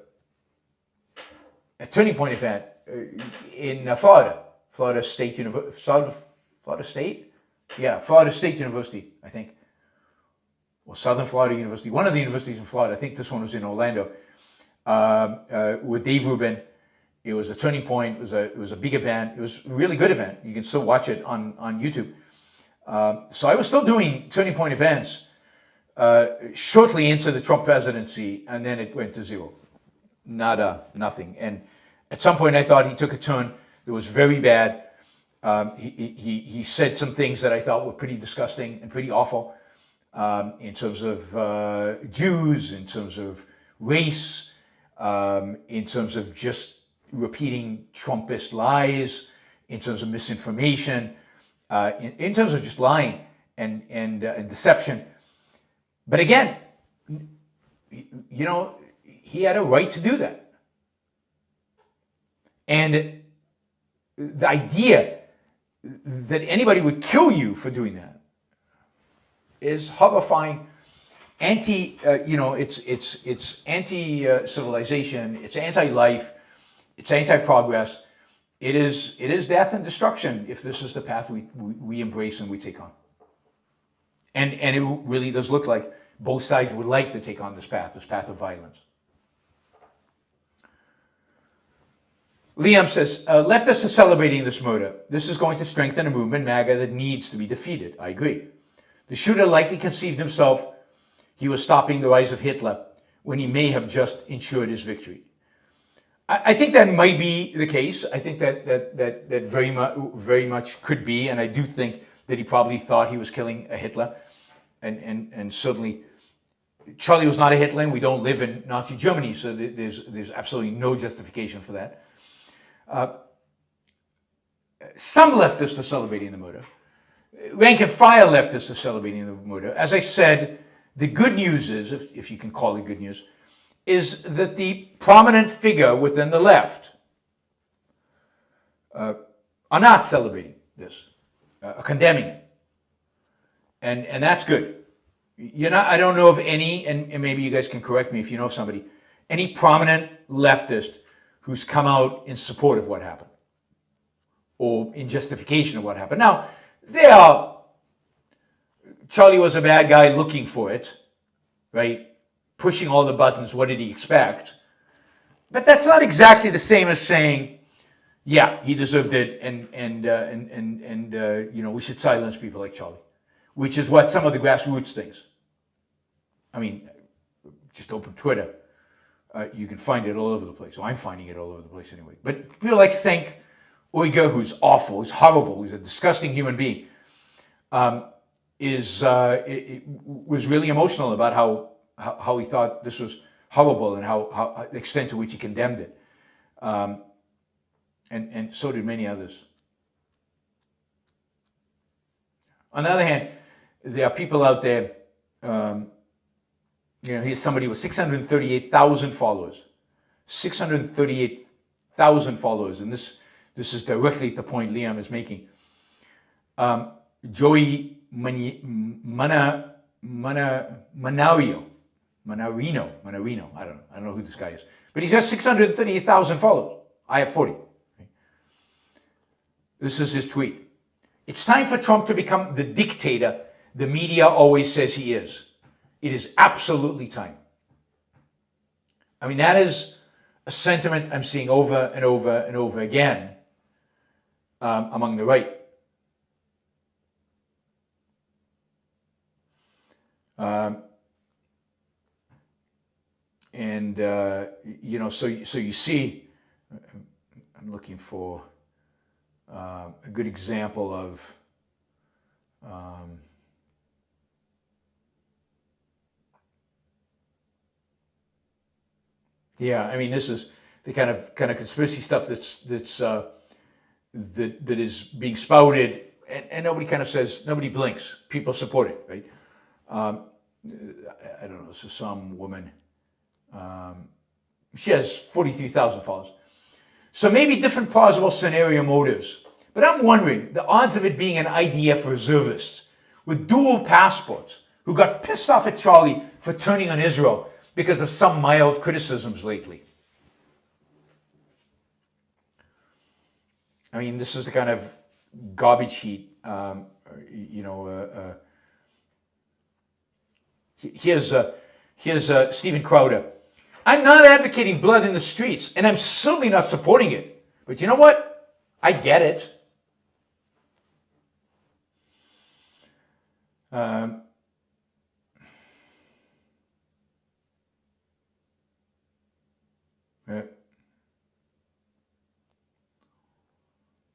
Turning Point event in Florida State University, Florida State University, I think, or Southern Florida University, one of the universities in Florida. I think this one was in Orlando. with Dave Rubin. It was a turning point. It was a big event. It was a really good event. You can still watch it on YouTube. So I was still doing turning point events shortly into the Trump presidency, and then it went to zero. Nada, nothing. And at some point I thought he took a turn that was very bad. He said some things that I thought were pretty disgusting and pretty awful in terms of Jews, in terms of race, in terms of just repeating Trumpist lies, in terms of misinformation, in terms of just lying and deception. But again, you know, he had a right to do that. And the idea that anybody would kill you for doing that is horrifying. It's anti-civilization, it's anti-life, it's anti-progress. It is death and destruction if this is the path we embrace and we take on. And it really does look like both sides would like to take on this path of violence. Liam says, leftists are celebrating this murder. This is going to strengthen a movement, MAGA, that needs to be defeated. I agree. The shooter likely conceived himself he was stopping the rise of Hitler when he may have just ensured his victory. I think that might be the case. I think that very much could be, and I do think that he probably thought he was killing a Hitler, and certainly Charlie was not a Hitler, and we don't live in Nazi Germany, so there's absolutely no justification for that. Some leftists are celebrating the murder. Rank and file leftists are celebrating the murder. As I said, the good news is, if you can call it good news, is that the prominent figure within the left are not celebrating this, condemning it. And that's good. I don't know of any, and maybe you guys can correct me if you know of somebody, any prominent leftist who's come out in support of what happened or in justification of what happened. Now, Charlie was a bad guy looking for it, right? Pushing all the buttons, what did he expect? But that's not exactly the same as saying, yeah, he deserved it, and we should silence people like Charlie, which is what some of the grassroots thinks. I mean, just open Twitter. You can find it all over the place. So I'm finding it all over the place anyway. But people like Cenk Uyghur, who's awful, who's horrible, who's a disgusting human being, was really emotional about how he thought this was horrible and how the extent to which he condemned it. And so did many others. On the other hand, there are people out there, here's somebody with 638,000 followers. 638,000 followers, and this is directly the point Liam is making. Joey Manarino, I don't know who this guy is, but he's got 638,000 followers. I have 40. This is his tweet. It's time for Trump to become the dictator the media always says he is. It is absolutely time. I mean, that is a sentiment I'm seeing over and over and over again among the right. So you see, I'm looking for a good example of I mean, this is the kind of conspiracy stuff that is being spouted, and nobody kind of says, nobody blinks. People support it, right? I don't know. This is some woman. She has 43,000 followers. So maybe different plausible scenario motives. But I'm wondering, the odds of it being an IDF reservist with dual passports who got pissed off at Charlie for turning on Israel because of some mild criticisms lately. I mean, this is the kind of garbage heap. Here's Steven Crowder. I'm not advocating blood in the streets, and I'm certainly not supporting it. But you know what? I get it.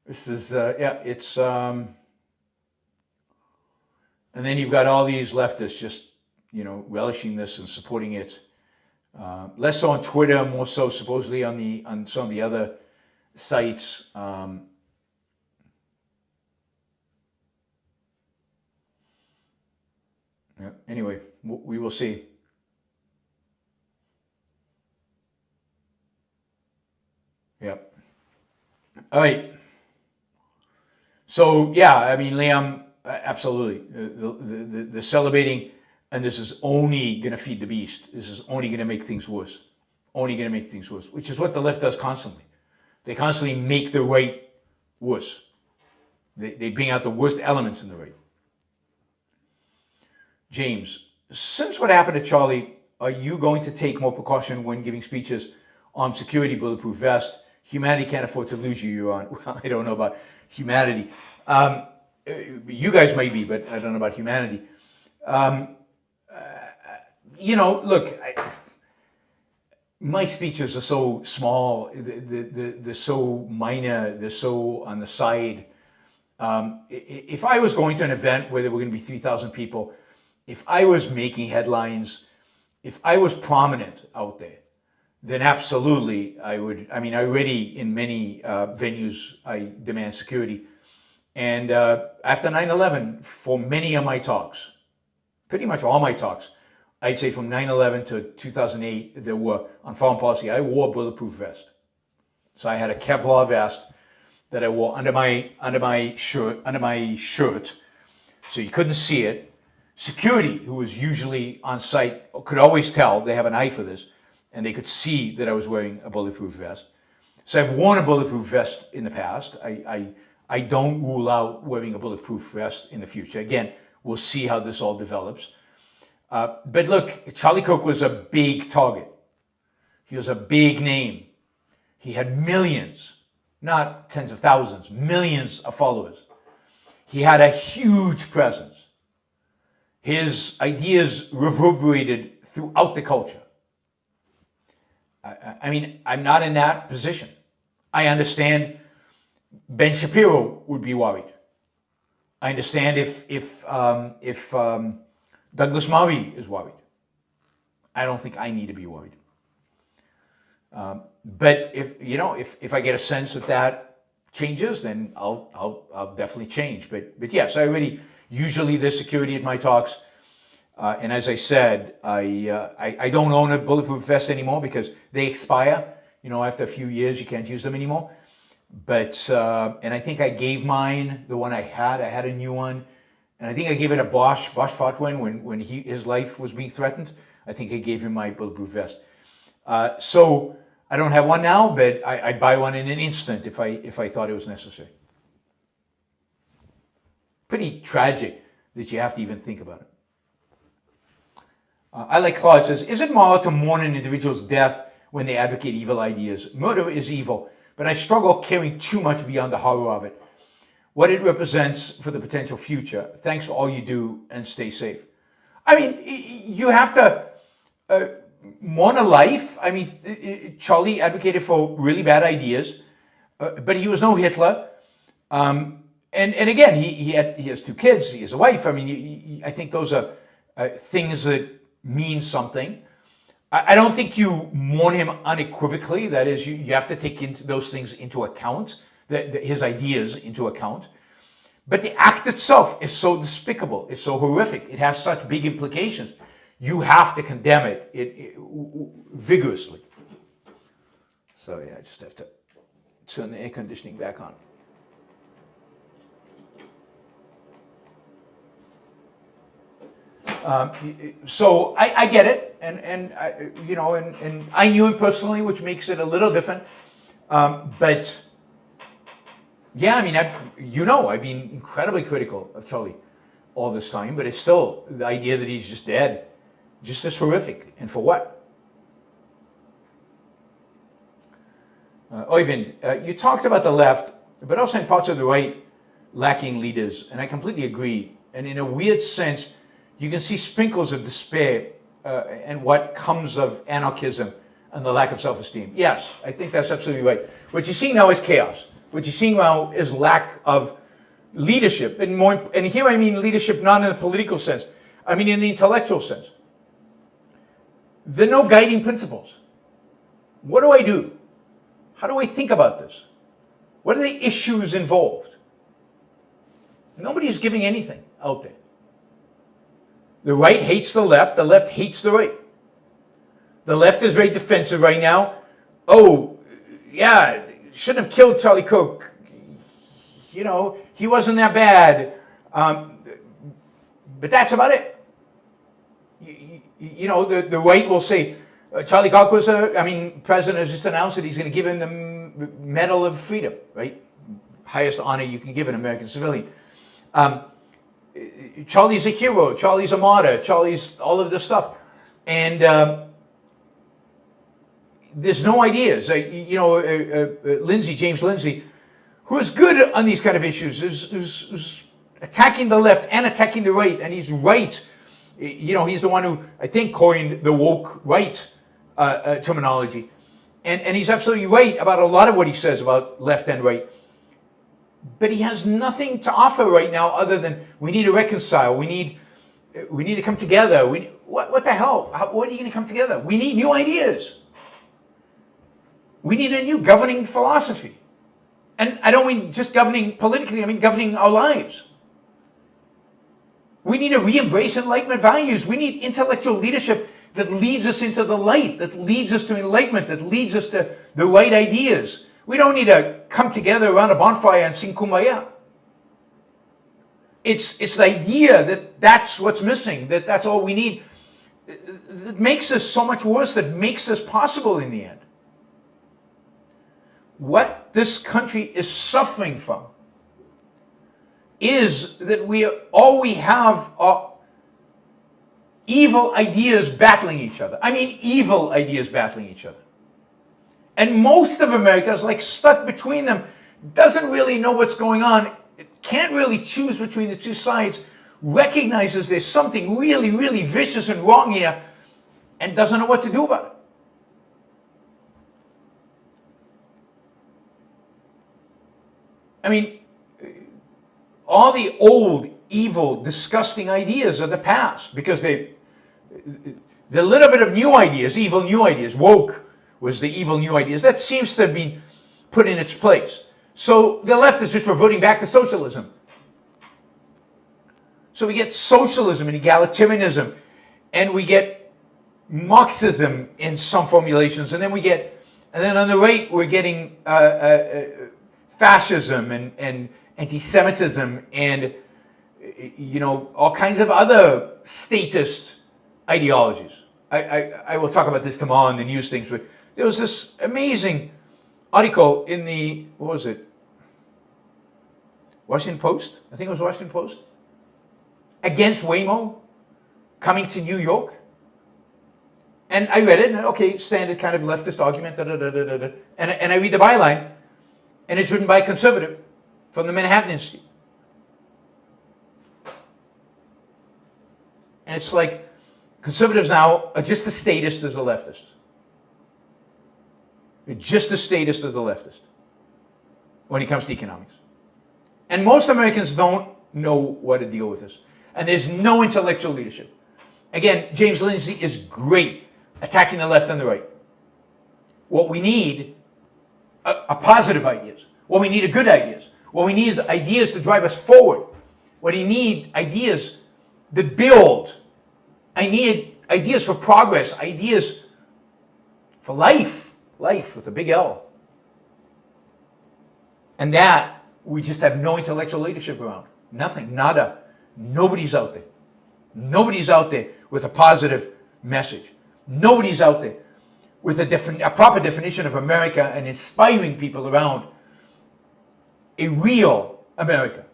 This is, it's, and then you've got all these leftists just, relishing this and supporting it. Less so on Twitter, more so supposedly on some of the other sites. Anyway, we will see. Yep. All right. So yeah, I mean, Liam, absolutely. The celebrating, and this is only going to feed the beast. This is only going to make things worse. Only going to make things worse, which is what the left does constantly. They constantly make the right worse. They bring out the worst elements in the right. James, since what happened to Charlie, are you going to take more precaution when giving speeches on security, bulletproof vest? Humanity can't afford to lose you, Yaron. Well, I don't know about humanity. You guys may be, but I don't know about humanity. Look, my speeches are so small, they're so minor, they're so on the side. If I was going to an event where there were going to be 3,000 people, if I was making headlines, if I was prominent out there, then absolutely I would. I mean, I already in many venues I demand security. And after 9/11, for many of my talks, pretty much all my talks, I'd say from 9/11 to 2008, there were, on foreign policy, I wore a bulletproof vest. So I had a Kevlar vest that I wore under my shirt, so you couldn't see it. Security, who was usually on site, could always tell, they have an eye for this, and they could see that I was wearing a bulletproof vest. So I've worn a bulletproof vest in the past. I don't rule out wearing a bulletproof vest in the future. Again, we'll see how this all develops. But look, Charlie Kirk was a big target. He was a big name. He had millions, not tens of thousands, millions of followers. He had a huge presence. His ideas reverberated throughout the culture. I mean, I'm not in that position. I understand Ben Shapiro would be worried. I understand if Douglas Murray is worried. I don't think I need to be worried. But if I get a sense that changes, then I'll definitely change. But yes, I already usually there's security at my talks. And as I said, I don't own a bulletproof vest anymore because they expire. After a few years, you can't use them anymore. But, and I think I gave mine, the one I had a new one. And I think I gave it a Bosch fought when his life was being threatened. I think I gave him my bulletproof vest. So I don't have one now, but I'd buy one in an instant if I thought it was necessary. Pretty tragic that you have to even think about it. I like Claude says, is it moral to mourn an individual's death when they advocate evil ideas? Murder is evil, but I struggle caring too much beyond the horror of it. What it represents for the potential future. Thanks for all you do and stay safe. I mean, you have to mourn a life. I mean, Charlie advocated for really bad ideas, but he was no Hitler. And again, he has two kids, he has a wife. I mean, I think those are things that mean something. I don't think you mourn him unequivocally. That is, you have to take those things into account, his ideas into account. But the act itself is so despicable. It's so horrific. It has such big implications. You have to condemn it vigorously. So yeah, I just have to turn the air conditioning back on. So I get it, and I knew him personally, which makes it a little different. But yeah, I mean, I've been incredibly critical of Charlie all this time, but it's still the idea that he's just dead, just as horrific. And for what? Oyvind, you talked about the left, but also in parts of the right lacking leaders, and I completely agree. And in a weird sense, you can see sprinkles of despair and what comes of anarchism and the lack of self-esteem. Yes, I think that's absolutely right. What you're seeing now is chaos. What you're seeing now is lack of leadership, and here I mean leadership not in a political sense. I mean in the intellectual sense. There are no guiding principles. What do I do? How do I think about this? What are the issues involved? Nobody's giving anything out there. The right hates the left hates the right. The left is very defensive right now. Oh, yeah, shouldn't have killed Charlie Kirk. You know, he wasn't that bad. But that's about it. You know, the right will say, Charlie Kirk was President has just announced that he's going to give him the Medal of Freedom, right? Highest honor you can give an American civilian. Charlie's a hero. Charlie's a martyr. Charlie's all of this stuff. And there's no ideas. James Lindsay, who is good on these kind of issues, is attacking the left and attacking the right. And he's right. You know, he's the one who, I think, coined the woke right terminology. And he's absolutely right about a lot of what he says about left and right. But he has nothing to offer right now other than we need to reconcile. We need to come together. What the hell? What are you going to come together? We need new ideas. We need a new governing philosophy. And I don't mean just governing politically, I mean governing our lives. We need to re-embrace Enlightenment values. We need intellectual leadership that leads us into the light, that leads us to enlightenment, that leads us to the right ideas. We don't need to come together around a bonfire and sing Kumbaya. It's the idea that that's what's missing, that that's all we need. It makes us so much worse, that makes us possible in the end. What this country is suffering from is that all we have are evil ideas battling each other. I mean evil ideas battling each other. And most of America is like stuck between them, doesn't really know what's going on, can't really choose between the two sides, recognizes there's something really, really vicious and wrong here, and doesn't know what to do about it. I mean, all the old, evil, disgusting ideas of the past, because they're a little bit of new ideas, evil new ideas. Woke was the evil new ideas. That seems to have been put in its place. So the left is just reverting back to socialism. So we get socialism and egalitarianism, and we get Marxism in some formulations, and then on the right we're getting fascism and anti-Semitism and all kinds of other statist ideologies. I will talk about this tomorrow in the news things, but there was this amazing article in the, what was it? Washington Post? I think it was Washington Post. Against Waymo coming to New York. And I read it, and okay, standard kind of leftist argument, and I read the byline, and it's written by a conservative from the Manhattan Institute. And it's like, conservatives now are just as statist as the leftists. They're just as statist as the leftist when it comes to economics. And most Americans don't know what to deal with this. And there's no intellectual leadership. Again, James Lindsay is great attacking the left and the right. What we need are positive ideas. What we need are good ideas. What we need is ideas to drive us forward. What we need ideas that build. I need ideas for progress, ideas for life with a big L. And that we just have no intellectual leadership around. Nothing, nada. Nobody's out there. Nobody's out there with a positive message. Nobody's out there with a proper definition of America and inspiring people around a real America.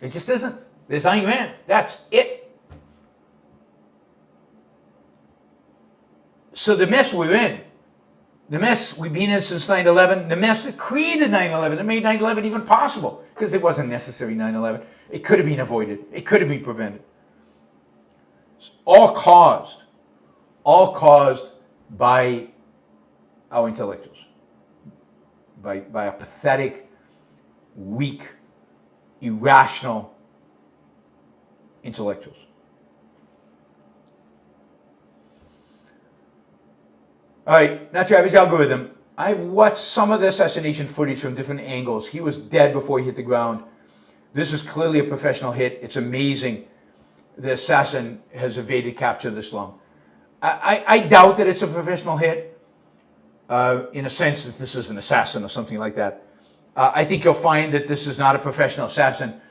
It just isn't. There's Ayn Rand. That's it. So the mess we're in, The mess we've been in since 9/11, the mess that created 9/11, that made 9/11 even possible, because it wasn't necessary 9/11. It could have been avoided. It could have been prevented. It's all caused by our intellectuals, by a pathetic, weak, irrational intellectuals. All right, that's your average algorithm. I've watched some of the assassination footage from different angles. He was dead before he hit the ground. This is clearly a professional hit. It's amazing the assassin has evaded capture this long. I doubt that it's a professional hit, in a sense that this is an assassin or something like that. I think you'll find that this is not a professional assassin.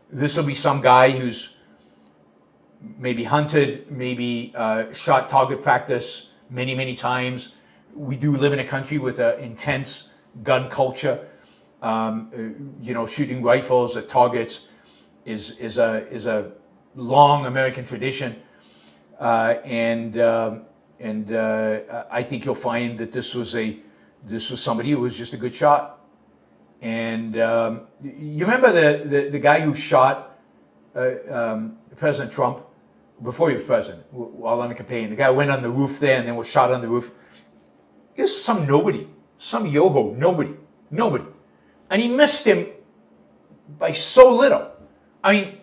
This will be some guy who's maybe hunted, maybe shot target practice many, many times. We do live in a country with an intense gun culture. Shooting rifles at targets is a long American tradition, and I think you'll find that this was somebody who was just a good shot. And you remember the guy who shot President Trump before he was president, while on the campaign? The guy went on the roof there and then was shot on the roof. He was some nobody, some yo-ho, nobody. And he missed him by so little. I mean,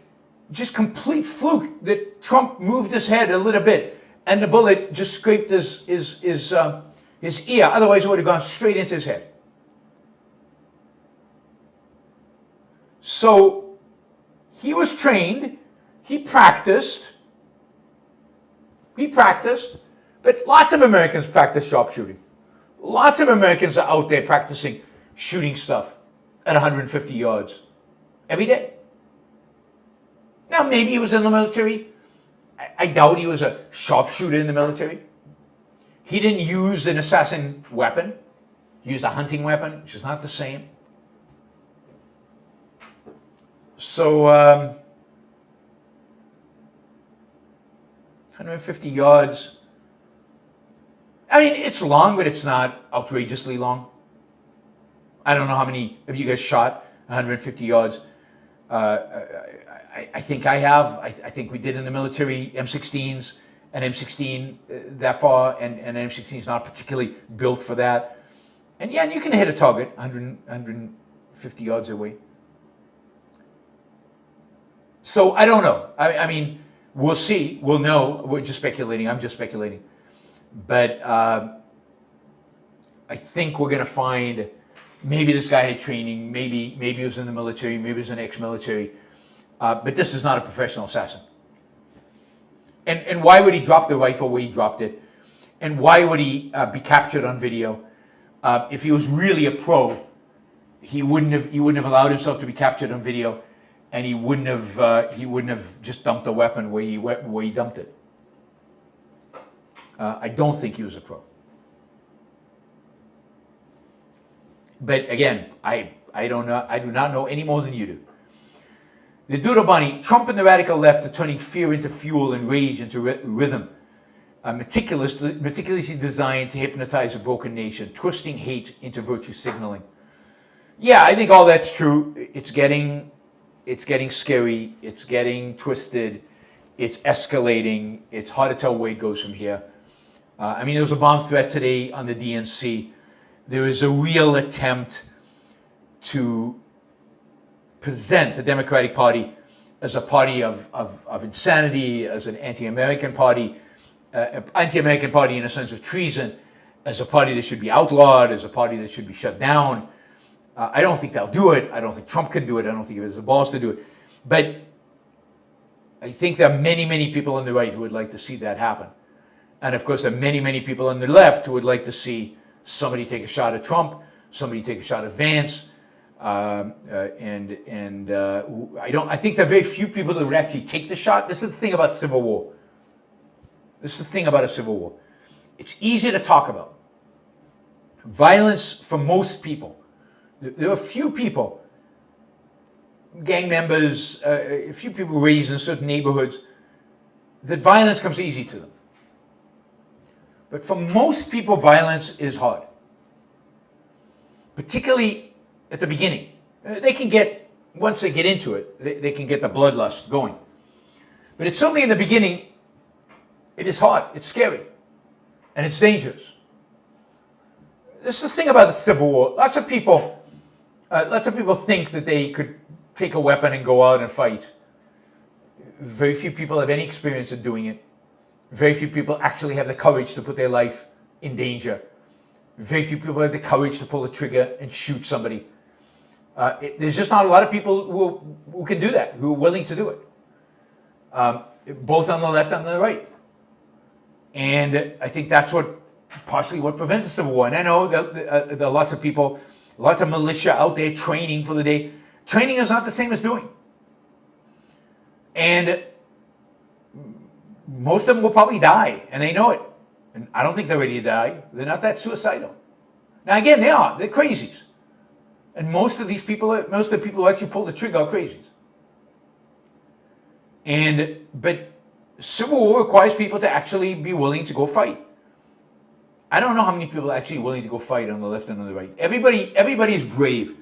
just complete fluke that Trump moved his head a little bit and the bullet just scraped his ear. Otherwise, it would have gone straight into his head. So he was trained, he practiced, but lots of Americans practice sharpshooting. Lots of Americans are out there practicing shooting stuff at 150 yards every day. Now, maybe he was in the military. I doubt he was a sharpshooter in the military. He didn't use an assassin weapon. He used a hunting weapon, which is not the same. So, 150 yards. I mean, it's long, but it's not outrageously long. I don't know how many of you guys shot 150 yards. I think I have. I think we did in the military M16s, and M16 that far, and M16 is not particularly built for that. And yeah, you can hit a target 150 yards away. So I don't know. I mean, we'll see. We'll know. We're just speculating. I'm just speculating. But I think we're going to find maybe this guy had training. Maybe he was in the military. Maybe he was an ex-military. But this is not a professional assassin. And why would he drop the rifle where he dropped it? And why would he be captured on video? If he was really a pro, he wouldn't have allowed himself to be captured on video, and he wouldn't have just dumped the weapon where he dumped it. I don't think he was a pro. But again, I don't know. I do not know any more than you do. The Doodle Bunny, Trump and the radical left are turning fear into fuel and rage into rhythm, meticulously designed to hypnotize a broken nation, twisting hate into virtue signaling. Yeah, I think all that's true. It's getting scary. It's getting twisted. It's escalating. It's hard to tell where it goes from here. I mean, there was a bomb threat today on the DNC. There is a real attempt to present the Democratic Party as a party of insanity, as an anti-American party in a sense of treason, as a party that should be outlawed, as a party that should be shut down. I don't think they'll do it. I don't think Trump can do it. I don't think he has the balls to do it. But I think there are many, many people on the right who would like to see that happen. And of course, there are many, many people on the left who would like to see somebody take a shot at Trump, somebody take a shot at Vance. I think there are very few people that would actually take the shot. This is the thing about civil war. This is the thing about a civil war. It's easy to talk about. Violence for most people. There are a few people, gang members, a few people raised in certain neighborhoods, that violence comes easy to them. But for most people, violence is hard. particularly at the beginning. They can get, once they get into it, they can get the bloodlust going. But it's certainly in the beginning, it is hard, it's scary, and it's dangerous. This is the thing about the Civil War. Lots of people think that they could take a weapon and go out and fight. Very few people have any experience in doing it. Very few people actually have the courage to put their life in danger. Very few people have the courage to pull the trigger and shoot somebody. There's just not a lot of people who can do that, who are willing to do it. Both on the left and on the right. And I think that's partially what prevents the Civil War. And I know that there are lots of people, lots of militia out there training for the day. Training is not the same as doing. And most of them will probably die, and they know it. And I don't think they're ready to die. They're not that suicidal. Now again, they are. They're crazies. And most of the people who actually pull the trigger are crazies. But Civil War requires people to actually be willing to go fight. I don't know how many people are actually willing to go fight on the left and on the right. Everybody is brave.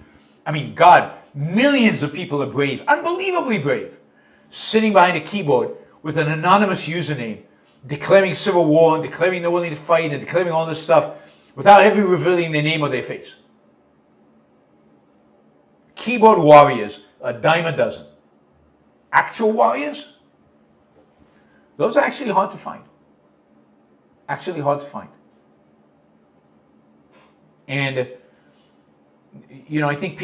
I mean, God, millions of people are brave, unbelievably brave, sitting behind a keyboard with an anonymous username, declaring civil war and declaring they're willing to fight and declaring all this stuff without ever revealing their name or their face. Keyboard warriors, a dime a dozen. Actual warriors, those are actually hard to find. Actually hard to find. And, you know, I think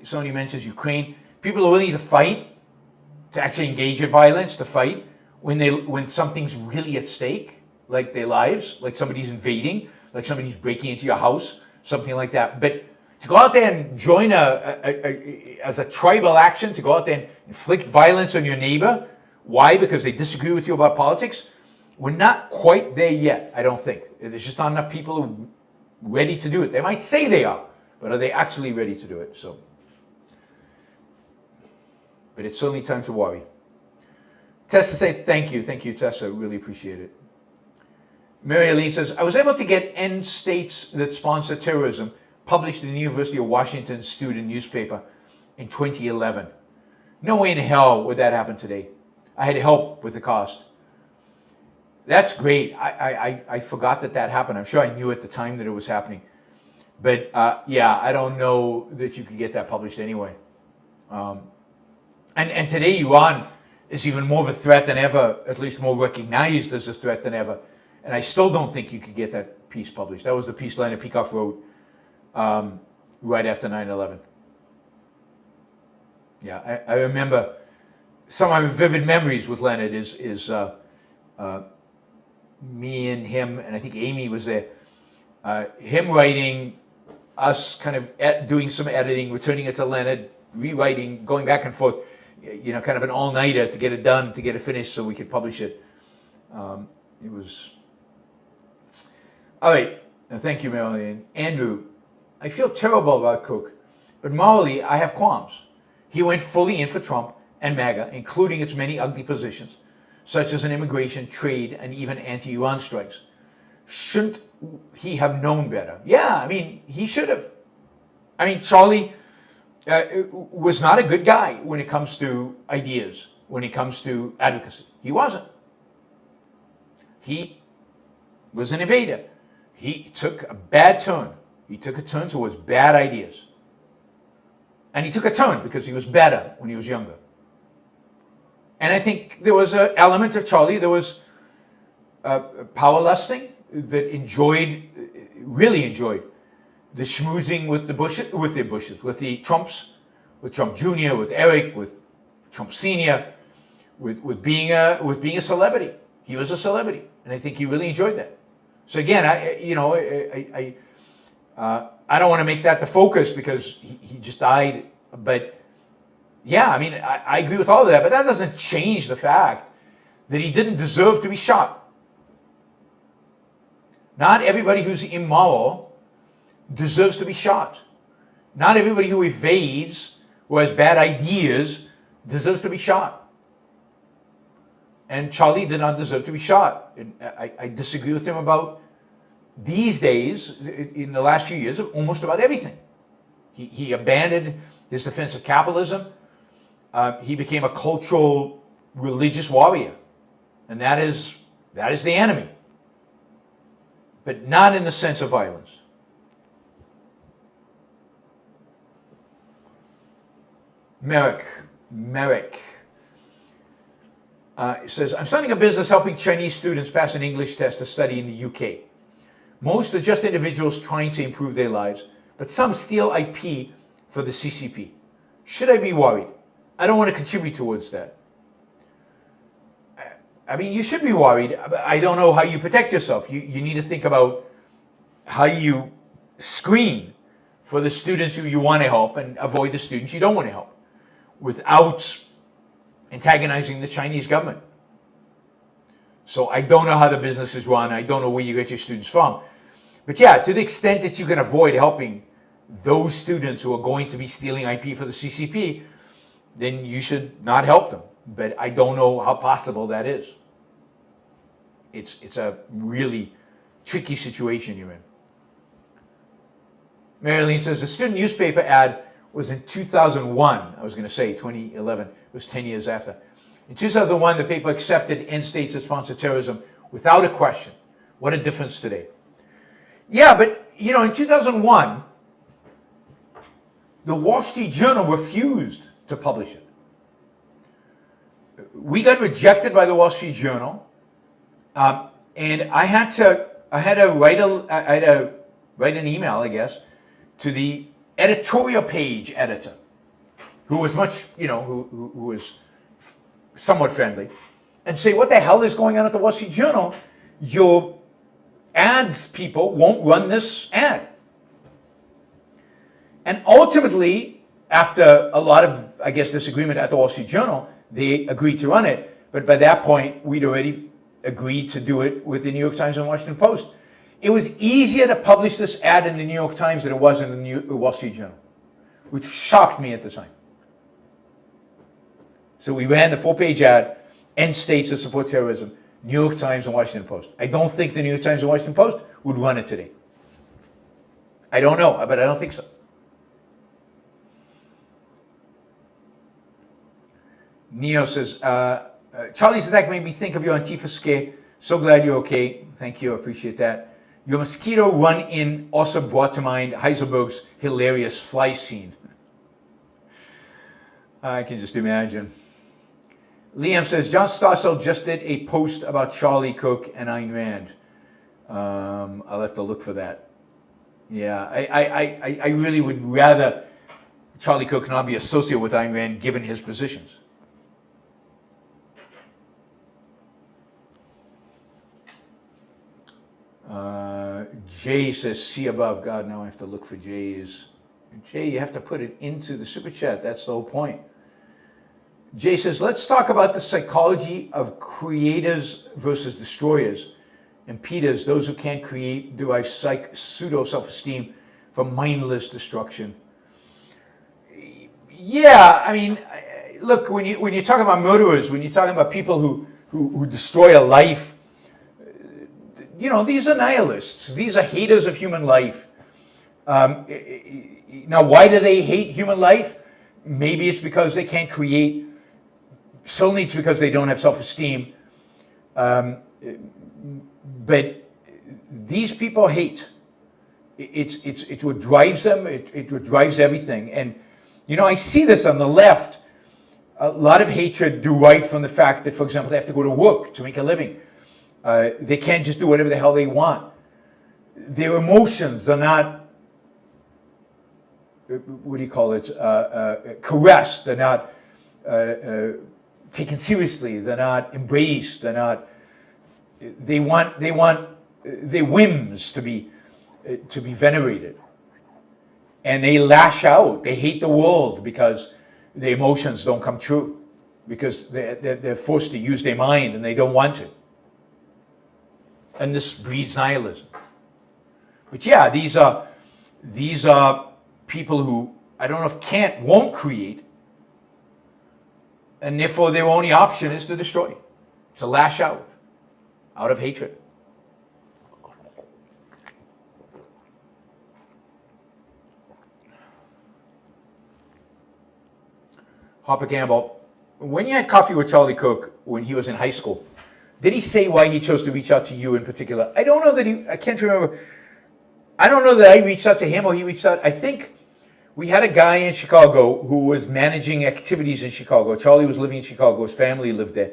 somebody mentions Ukraine, people are willing to fight, to actually engage in violence, to fight, when something's really at stake, like their lives, like somebody's invading, like somebody's breaking into your house, something like that. But to go out there and join as a tribal action, to go out there and inflict violence on your neighbor, why? Because they disagree with you about politics? We're not quite there yet, I don't think. There's just not enough people who are ready to do it. They might say they are, but are they actually ready to do it? So, but it's certainly time to worry. Tessa said, thank you, Tessa, really appreciate it. Mary Aline says, I was able to get End States That Sponsor Terrorism published in the University of Washington student newspaper in 2011. No way in hell would that happen today. I had help with the cost. That's great. I forgot that happened. I'm sure I knew at the time that it was happening. But yeah, I don't know that you could get that published anyway. And today Iran is even more of a threat than ever, at least more recognized as a threat than ever. And I still don't think you could get that piece published. That was the piece Leonard Peikoff wrote right after 9/11. Yeah, I remember some of my vivid memories with Leonard is me and him, and I think Amy was there, him writing, us kind of doing some editing, returning it to Leonard, rewriting, going back and forth, you know, kind of an all-nighter to get it done, to get it finished so we could publish it. It was... All right, thank you, Marilyn. Andrew, I feel terrible about Cook, but morally, I have qualms. He went fully in for Trump and MAGA, including its many ugly positions, such as an immigration, trade, and even anti-Iran strikes. Shouldn't he have known better? Yeah, I mean, he should have. I mean, Charlie was not a good guy when it comes to ideas, when it comes to advocacy. He wasn't. He was an invader. He took a bad turn. He took a turn towards bad ideas. And he took a turn because he was better when he was younger. And I think there was an element of Charlie, there was power lusting that really enjoyed the schmoozing with the Trumps, with Trump Jr., with Eric, with Trump Sr., with being a celebrity. He was a celebrity, and I think he really enjoyed that. So again, I don't want to make that the focus because he just died, but yeah, I mean, I agree with all of that, but that doesn't change the fact that he didn't deserve to be shot. Not everybody who's immoral deserves to be shot. Not everybody who evades, who has bad ideas, deserves to be shot. And Charlie did not deserve to be shot. And I disagree with him about these days, in the last few years, almost about everything. He abandoned his defense of capitalism. He became a cultural, religious warrior. And that is the enemy. But not in the sense of violence. Merrick says, I'm starting a business helping Chinese students pass an English test to study in the UK. Most are just individuals trying to improve their lives, but some steal IP for the CCP. Should I be worried? I don't want to contribute towards that. I mean, you should be worried. I don't know how you protect yourself. You need to think about how you screen for the students who you want to help and avoid the students you don't want to help without antagonizing the Chinese government. So I don't know how the business is run. I don't know where you get your students from. But yeah, to the extent that you can avoid helping those students who are going to be stealing IP for the CCP, then you should not help them. But I don't know how possible that is. It's a really tricky situation you're in. Marilyn says, the student newspaper ad was in 2001. I was going to say 2011. It was 10 years after. In 2001, the paper accepted end states that sponsor terrorism without a question. What a difference today. Yeah, but, you know, in 2001, the Wall Street Journal refused to publish it. We got rejected by the Wall Street Journal, and I had to write an email, I guess, to the editorial page editor, who was much, you know, who was somewhat friendly, and say, what the hell is going on at the Wall Street Journal? Your ads people won't run this ad. And ultimately, after a lot of, I guess, disagreement at the Wall Street Journal, they agreed to run it. But by that point, we'd already agreed to do it with the New York Times and Washington Post. It was easier to publish this ad in the New York Times than it was in the Wall Street Journal, which shocked me at the time. So we ran the full-page ad, end states that support terrorism, New York Times and Washington Post. I don't think the New York Times and Washington Post would run it today. I don't know, but I don't think so. Neo says, Charlie's attack made me think of your Antifa scare. So glad you're okay. Thank you, I appreciate that. Your mosquito run-in also brought to mind Heisenberg's hilarious fly scene. I can just imagine. Liam says, John Stossel just did a post about Charlie Kirk and Ayn Rand. I'll have to look for that. Yeah, I really would rather Charlie Kirk not be associated with Ayn Rand given his positions. Jay says, see above. God, now I have to look for Jay's. Jay, you have to put it into the super chat. That's the whole point. Jay says, let's talk about the psychology of creators versus destroyers. And Peters, those who can't create derive pseudo self-esteem from mindless destruction. Yeah, I mean, look, when you're talking about murderers, when you're talking about people who destroy a life, you know, these are nihilists. These are haters of human life. Now, why do they hate human life? Maybe it's because they can't create. Certainly it's because they don't have self-esteem. But these people hate. It's what drives them. It what drives everything. And, you know, I see this on the left. A lot of hatred derived from the fact that, for example, they have to go to work to make a living. They can't just do whatever the hell they want. Their emotions are not, what do you call it, caressed. They're not taken seriously. They're not embraced. They're not, they want their whims to be venerated. And they lash out. They hate the world because their emotions don't come true. Because they're forced to use their mind and they don't want to. And this breeds nihilism. But yeah, these are people who, I don't know if won't create, and therefore their only option is to destroy, to lash out of hatred. Hopper Gamble, when you had coffee with Charlie Kirk when he was in high school, did he say why he chose to reach out to you in particular? I don't know that I can't remember. I don't know that I reached out to him or he reached out. I think we had a guy in Chicago who was managing activities in Chicago. Charlie was living in Chicago. His family lived there.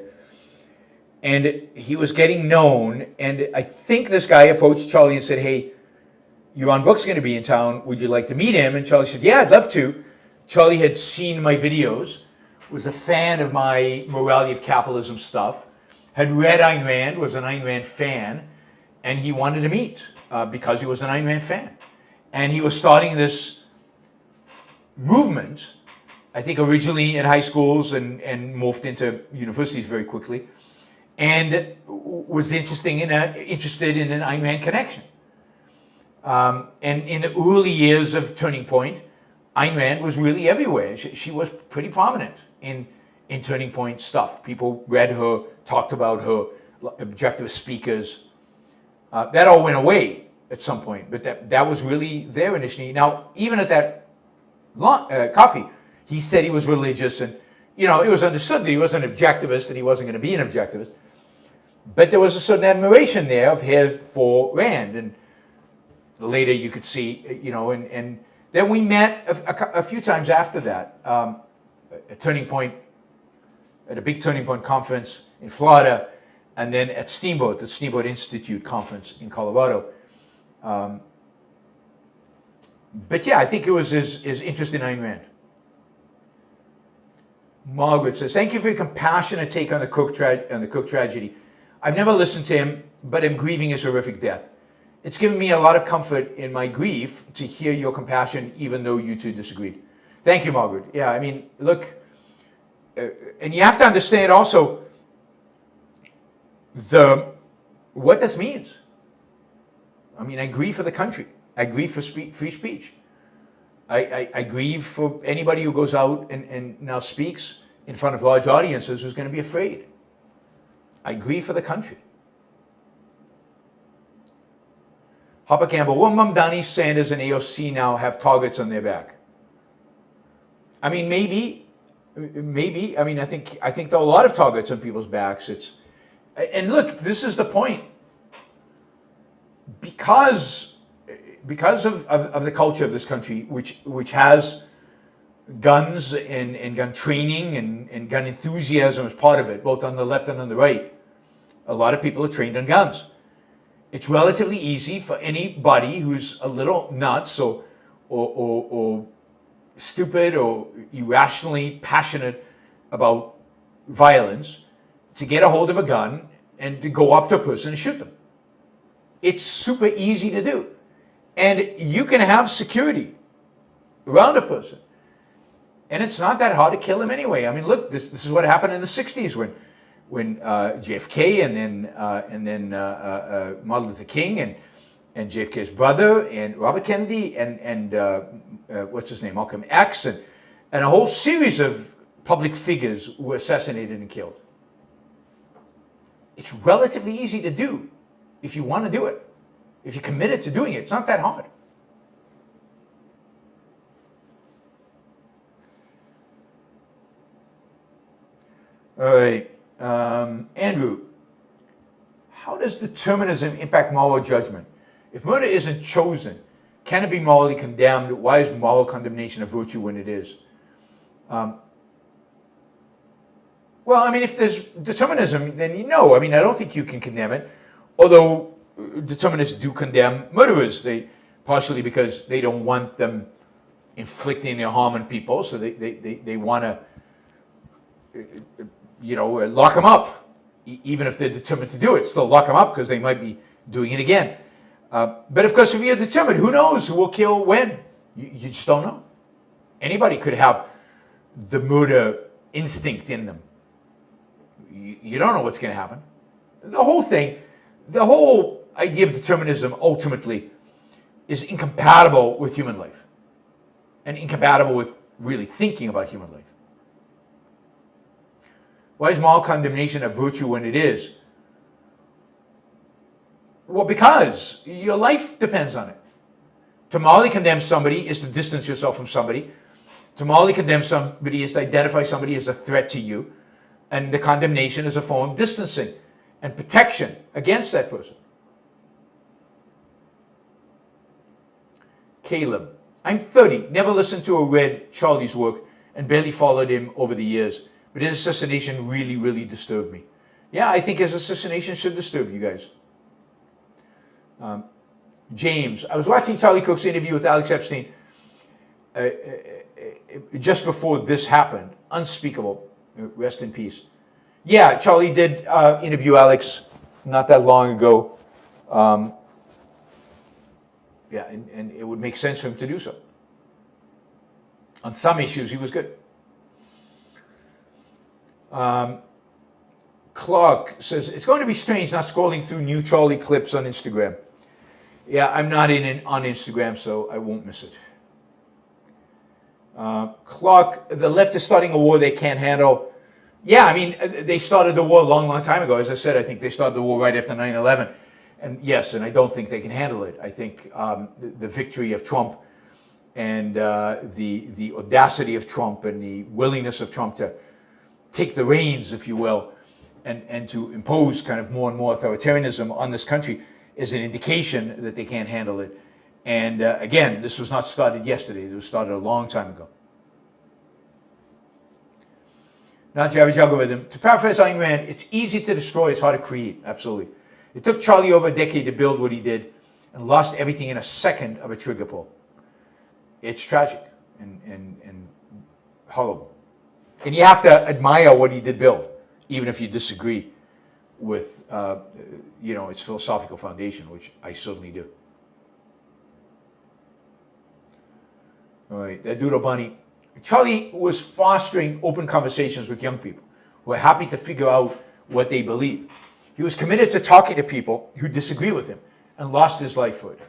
And he was getting known. And I think this guy approached Charlie and said, hey, Yaron Brook's going to be in town. Would you like to meet him? And Charlie said, yeah, I'd love to. Charlie had seen my videos, was a fan of my morality of capitalism stuff, had read Ayn Rand, was an Ayn Rand fan, and he wanted to meet because he was an Ayn Rand fan. And he was starting this movement, I think originally in high schools and morphed into universities very quickly, and was interested in an Ayn Rand connection. And in the early years of Turning Point, Ayn Rand was really everywhere. She was pretty prominent in Turning Point stuff. People read her, talked about her, objective speakers. That all went away at some point, but that was really there initially. Now, even at that coffee, he said he was religious, and it was understood that he was an objectivist and he wasn't going to be an objectivist. But there was a certain admiration there of his for Rand, and later you could see, and then we met a few times after that, at Turning Point, at a big Turning Point conference in Florida, and then at Steamboat, the Steamboat Institute conference in Colorado. But yeah, I think it was his interest in Ayn Rand. Margaret says, thank you for your compassionate take on the Cook tragedy. I've never listened to him, but am grieving his horrific death. It's given me a lot of comfort in my grief to hear your compassion, even though you two disagreed. Thank you, Margaret. Yeah, I mean, look, and you have to understand also what this means. I mean, I grieve for the country. I grieve for free speech. I grieve for anybody who goes out and now speaks in front of large audiences who's going to be afraid. I grieve for the country. Hopper Campbell, will Mamdani, Sanders, and AOC now have targets on their back? I mean, maybe. I mean, I think there are a lot of targets on people's backs. And look, this is the point. Because of the culture of this country, which has guns and gun training and gun enthusiasm as part of it, both on the left and on the right, a lot of people are trained on guns. It's relatively easy for anybody who's a little nuts or stupid or irrationally passionate about violence to get a hold of a gun and to go up to a person and shoot them. It's super easy to do. And you can have security around a person. And it's not that hard to kill him anyway. I mean, look, this is what happened in the 60s when JFK and then Martin Luther King and JFK's brother and Robert Kennedy and what's his name, Malcolm X and a whole series of public figures were assassinated and killed. It's relatively easy to do if you want to do it. If you're committed to doing it, it's not that hard. All right. Andrew, how does determinism impact moral judgment? If murder isn't chosen, can it be morally condemned? Why is moral condemnation a virtue when it is? Well, I mean, if there's determinism, then I don't think you can condemn it. Although determinists do condemn murderers, partially because they don't want them inflicting their harm on people, so they want to lock them up, even if they're determined to do it. Still lock them up because they might be doing it again. But of course, if you're determined, who knows who will kill when? You just don't know. Anybody could have the murder instinct in them. You don't know what's going to happen. The whole idea of determinism ultimately is incompatible with human life and incompatible with really thinking about human life. Why is moral condemnation a virtue when it is? Well, because your life depends on it. To morally condemn somebody is to distance yourself from somebody To morally condemn somebody is to identify somebody as a threat to you, and the condemnation is a form of distancing and protection against that person. Caleb, I'm 30, never listened to or read Charlie's work, and barely followed him over the years, but his assassination really, really disturbed me. Yeah, I think his assassination should disturb you guys. James, I was watching Charlie Kirk's interview with Alex Epstein just before this happened. Unspeakable. Rest in peace. Yeah, Charlie did interview Alex not that long ago. Yeah, and it would make sense for him to do so. On some issues, he was good. Clark says, it's going to be strange not scrolling through new Charlie clips on Instagram. Yeah, I'm not on Instagram, so I won't miss it. Clark, the left is starting a war they can't handle. Yeah, I mean, they started the war a long, long time ago. As I said, I think they started the war right after 9/11. And yes, and I don't think they can handle it. I think the victory of Trump and the audacity of Trump and the willingness of Trump to take the reins, if you will, and to impose kind of more and more authoritarianism on this country is an indication that they can't handle it. And again, this was not started yesterday. It was started a long time ago. Not your average algorithm. To paraphrase Ayn Rand, it's easy to destroy, it's hard to create. Absolutely. It took Charlie over a decade to build what he did and lost everything in a second of a trigger pull. It's tragic and horrible. And you have to admire what he did build, even if you disagree with its philosophical foundation, which I certainly do. All right, that Doodle Bunny. Charlie was fostering open conversations with young people who are happy to figure out what they believe. He was committed to talking to people who disagree with him and lost his life for it.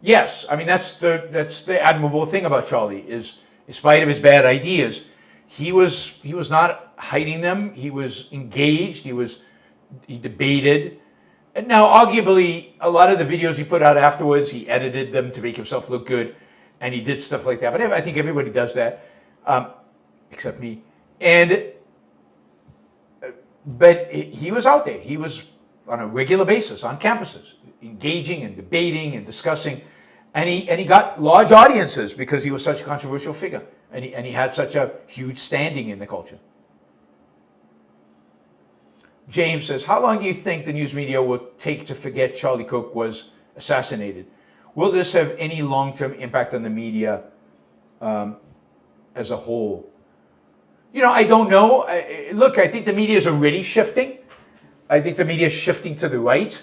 Yes, I mean, that's the admirable thing about Charlie is, in spite of his bad ideas, he was not hiding them. He was engaged. He debated. And now, arguably, a lot of the videos he put out afterwards, he edited them to make himself look good, and he did stuff like that. But I think everybody does that, except me. But he was out there. He was on a regular basis on campuses, engaging and debating and discussing, and he got large audiences because he was such a controversial figure, and he had such a huge standing in the culture. James says, how long do you think the news media will take to forget Charlie Kirk was assassinated? Will this have any long-term impact on the media as a whole? I don't know. Look, I think the media is already shifting. I think the media is shifting to the right.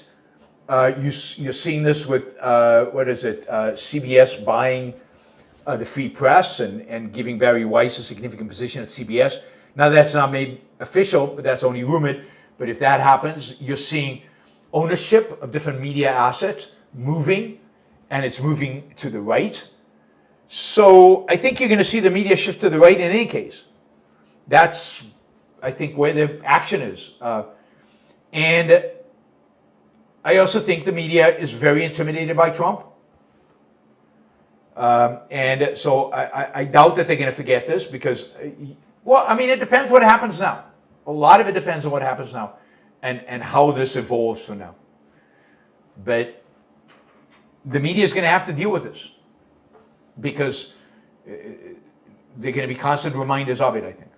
You're seeing this with, CBS buying the Free Press and giving Barry Weiss a significant position at CBS. Now, that's not made official, but that's only rumored. But if that happens, you're seeing ownership of different media assets moving, and it's moving to the right. So I think you're going to see the media shift to the right in any case. That's, I think, where the action is. And I also think the media is very intimidated by Trump. And so I doubt that they're going to forget this because, it depends what happens now. A lot of it depends on what happens now and how this evolves from now. But the media is going to have to deal with this because they're going to be constant reminders of it, I think.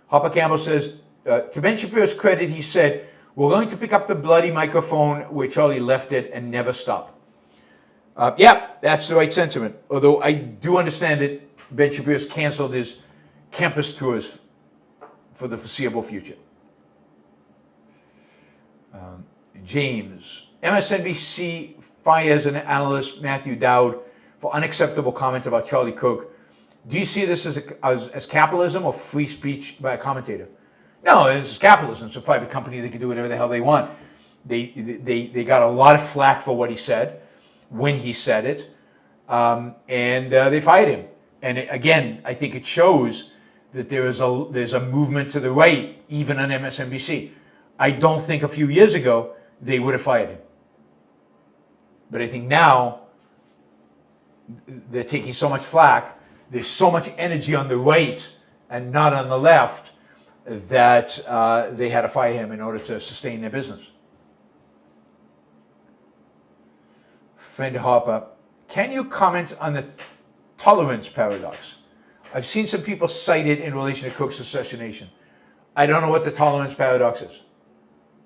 Hopper Campbell says, to Ben Shapiro's credit, he said, we're going to pick up the bloody microphone where Charlie left it and never stop. Yeah, that's the right sentiment. Although I do understand that Ben Shapiro's canceled his campus tours for the foreseeable future. James, MSNBC fires an analyst, Matthew Dowd, for unacceptable comments about Charlie Kirk. Do you see this as capitalism or free speech by a commentator? No, this is capitalism. It's a private company. They can do whatever the hell they want. They got a lot of flack for what he said when he said it, and they fired him. And again, I think it shows that there's a movement to the right, even on MSNBC. I don't think a few years ago they would have fired him. But I think now they're taking so much flack, there's so much energy on the right and not on the left that they had to fire him in order to sustain their business. Friend Harper, can you comment on the tolerance paradox? I've seen some people cite it in relation to Cook's assassination. I don't know what the tolerance paradox is.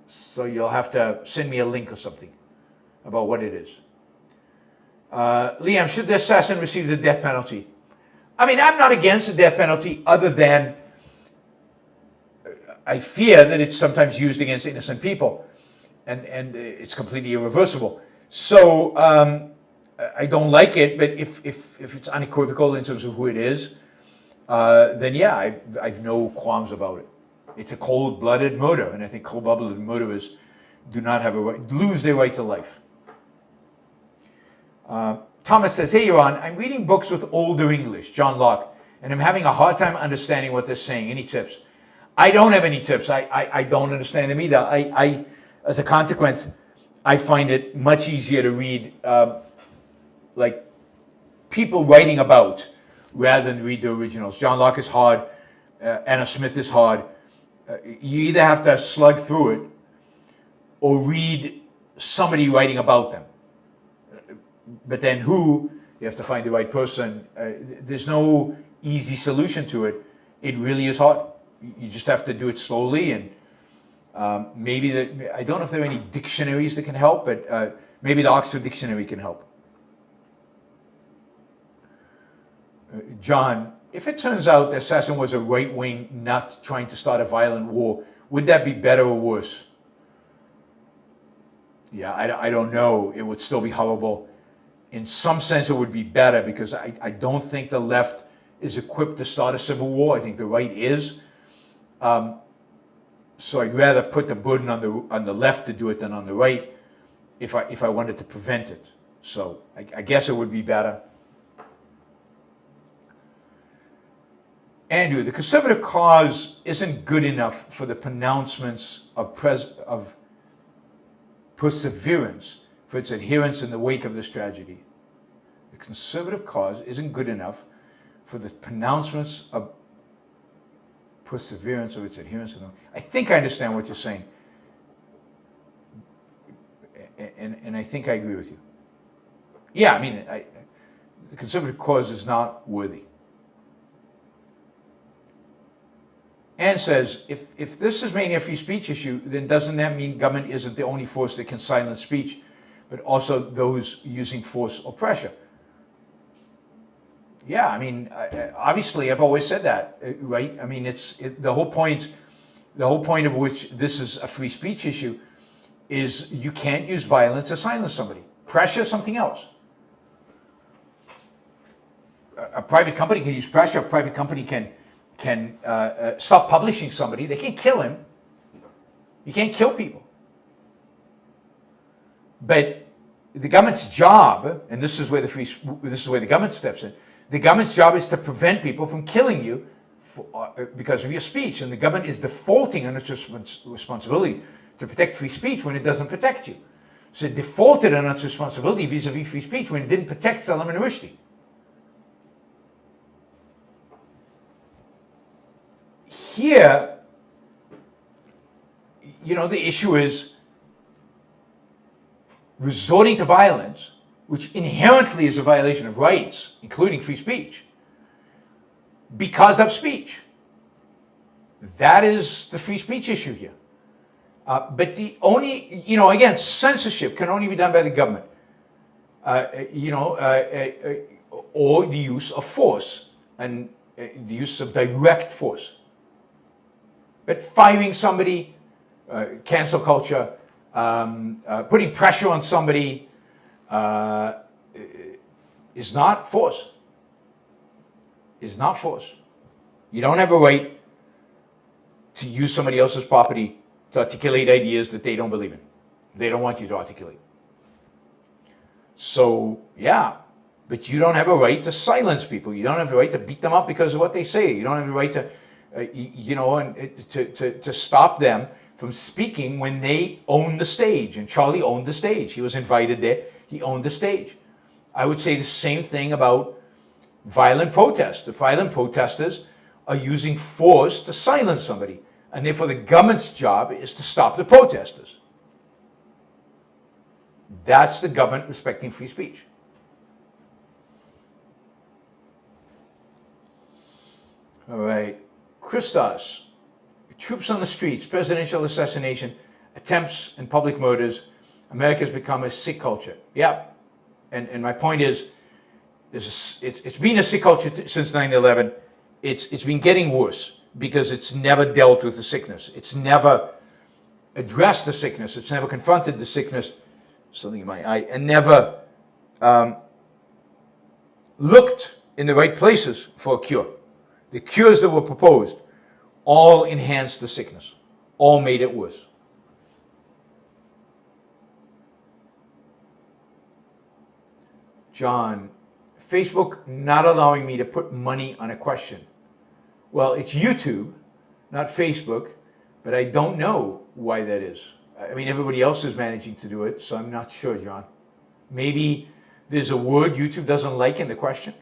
So you'll have to send me a link or something about what it is. Liam, should the assassin receive the death penalty? I mean, I'm not against the death penalty other than I fear that it's sometimes used against innocent people and it's completely irreversible. So I don't like it, but if it's unequivocal in terms of who it is, then yeah, I've no qualms about it. It's a cold-blooded murder, and I think cold-blooded murderers do not have a right, lose their right to life. Thomas says, hey, Yaron, I'm reading books with older English, John Locke, and I'm having a hard time understanding what they're saying. Any tips? I don't have any tips. I don't understand them either. I as a consequence, I find it much easier to read like people writing about rather than read the originals. John Locke is hard. Anna Smith is hard. You either have to slug through it or read somebody writing about them. But then who? You have to find the right person. There's no easy solution to it. It really is hard. You just have to do it slowly, and maybe I don't know if there are any dictionaries that can help, but maybe the Oxford Dictionary can help. John, if it turns out the assassin was a right-wing nut trying to start a violent war, would that be better or worse? Yeah, I don't know. It would still be horrible. In some sense, it would be better because I don't think the left is equipped to start a civil war. I think the right is. So I'd rather put the burden on the left to do it than on the right if I wanted to prevent it. So I guess it would be better. Andrew, the conservative cause isn't good enough for the pronouncements of perseverance for its adherents in the wake of this tragedy. The conservative cause isn't good enough for the pronouncements of perseverance of its adherents. I think I understand what you're saying. And I think I agree with you. Yeah, I mean, the conservative cause is not worthy. Anne says, if this is mainly a free speech issue, then doesn't that mean government isn't the only force that can silence speech, but also those using force or pressure? Yeah, I mean, obviously, I've always said that, right? I mean, the whole point of which this is a free speech issue is you can't use violence to silence somebody. Pressure is something else. A private company can use pressure. A private company can stop publishing somebody. They can't kill him. You can't kill people. But the government's job, and this is where the government steps in. The government's job is to prevent people from killing you because of your speech, and the government is defaulting on its responsibility to protect free speech when it doesn't protect you. So it defaulted on its responsibility vis-a-vis free speech when it didn't protect Salman Rushdie. Here, the issue is resorting to violence, which inherently is a violation of rights, including free speech, because of speech. That is the free speech issue here. But the only, again, censorship can only be done by the government, or the use of force and the use of direct force. But firing somebody, cancel culture, putting pressure on somebody is not force. Is not force. You don't have a right to use somebody else's property to articulate ideas that they don't believe in. They don't want you to articulate. So, yeah, but you don't have a right to silence people. You don't have a right to beat them up because of what they say. You don't have a right to to stop them from speaking when they own the stage. And Charlie owned the stage. He was invited there. He owned the stage. I would say the same thing about violent protests. The violent protesters are using force to silence somebody, and therefore the government's job is to stop the protesters. That's the government respecting free speech. All right, Christos, troops on the streets, presidential assassination, attempts and public murders, America's become a sick culture. Yeah, and my point is, it's been a sick culture since 9/11. It's been getting worse because it's never dealt with the sickness. It's never addressed the sickness. It's never confronted the sickness, something in my eye, and never looked in the right places for a cure. The cures that were proposed all enhanced the sickness, all made it worse. John, Facebook not allowing me to put money on a question. Well, it's YouTube, not Facebook, but I don't know why that is. I mean, everybody else is managing to do it, so I'm not sure, John. Maybe there's a word YouTube doesn't like in the question.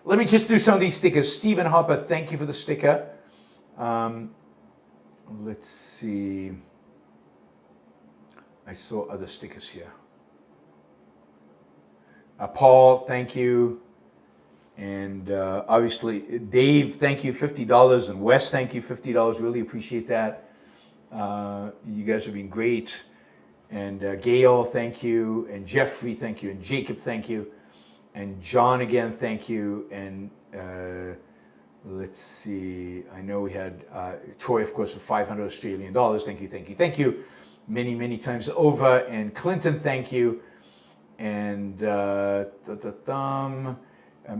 Let me just do some of these stickers. Stephen Harper, thank you for the sticker. Let's see. I saw other stickers here. Paul, thank you. And obviously, Dave, thank you, $50. And Wes, thank you, $50. Really appreciate that. You guys have been great. And Gail, thank you. And Jeffrey, thank you. And Jacob, thank you. And John again, thank you. And let's see, I know we had Troy, of course, for 500 Australian dollars. Thank you, thank you, thank you. Many, many times over. And Clinton, thank you. And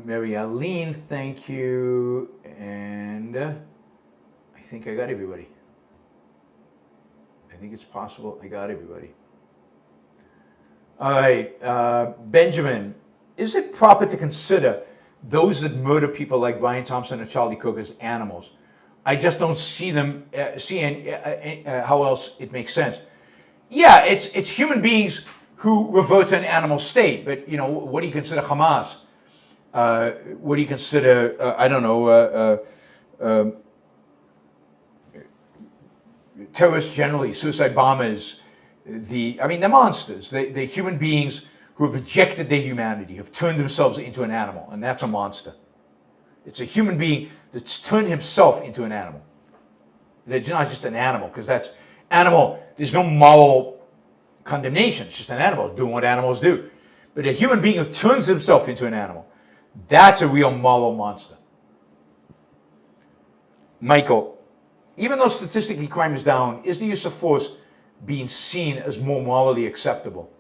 Mary Aline, thank you. And I think I got everybody. I think it's possible I got everybody. All right, Benjamin. Is it proper to consider those that murder people like Brian Thompson or Charlie Kirk as animals? I just don't see them, how else it makes sense. Yeah, it's human beings who revert to an animal state, but you know, what do you consider Hamas? What do you consider, I don't know, terrorists generally, suicide bombers, they're monsters. They're human beings who have rejected their humanity, have turned themselves into an animal, and that's a monster. It's a human being that's turned himself into an animal. They're not just an animal, because that's animal, there's no moral condemnation, it's just an animal doing what animals do. But a human being who turns himself into an animal, that's a real moral monster. Michael, even though statistically crime is down, is the use of force being seen as more morally acceptable?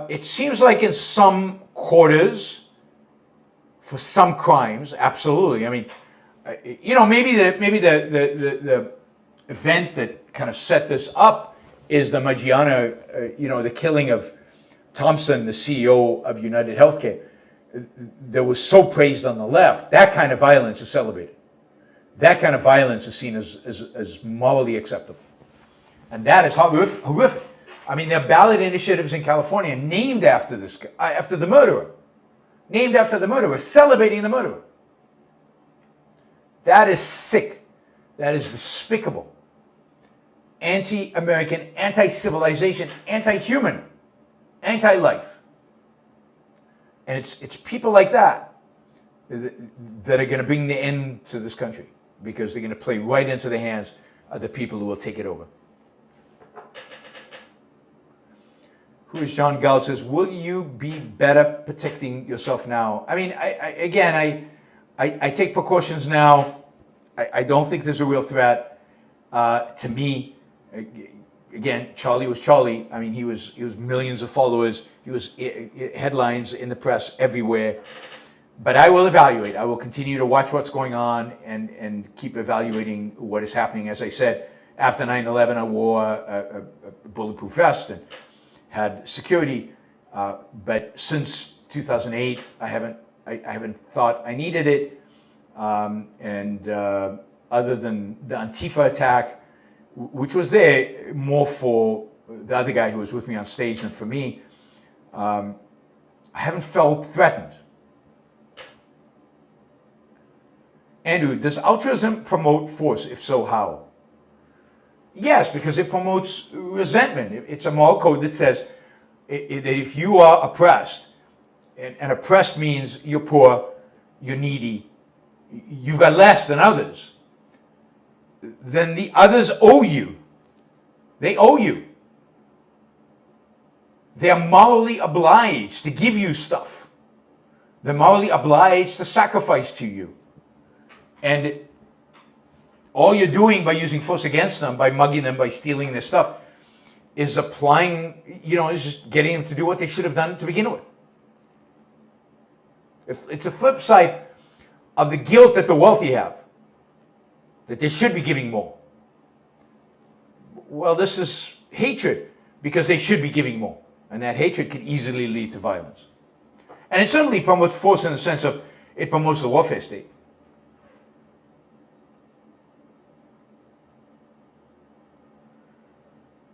It seems like in some quarters, for some crimes, absolutely. I mean, you know, maybe the event that kind of set this up is the Maggiano, the killing of Thompson, the CEO of United Healthcare, that was so praised on the left. That kind of violence is celebrated. That kind of violence is seen as morally acceptable. And that is horrific. I mean, there are ballot initiatives in California named after this, after the murderer. Named after the murderer, celebrating the murderer. That is sick. That is despicable. Anti-American, anti-civilization, anti-human, anti-life. And it's people like that that are going to bring the end to this country, because they're going to play right into the hands of the people who will take it over. Who is John Gall says, will you be better protecting yourself now? I mean, I take precautions now. I don't think there's a real threat to me. Again, Charlie was Charlie. I mean, he was millions of followers. He was headlines in the press everywhere. But I will evaluate. I will continue to watch what's going on and keep evaluating what is happening. As I said, after 9/11, I wore a bulletproof vest and had security. But since 2008, I haven't thought I needed it. Other than the Antifa attack, which was there more for the other guy who was with me on stage than for me, I haven't felt threatened. Andrew, does altruism promote force? If so, how? Yes, because it promotes resentment. It's a moral code that says that if you are oppressed, and oppressed means you're poor, you're needy, you've got less than others, then the others owe you. They owe you. They are morally obliged to give you stuff. They're morally obliged to sacrifice to you. And all you're doing by using force against them, by mugging them, by stealing their stuff, is applying, is just getting them to do what they should have done to begin with. It's a flip side of the guilt that the wealthy have, that they should be giving more. Well, this is hatred because they should be giving more. And that hatred can easily lead to violence. And it certainly promotes force in the sense of it promotes the warfare state.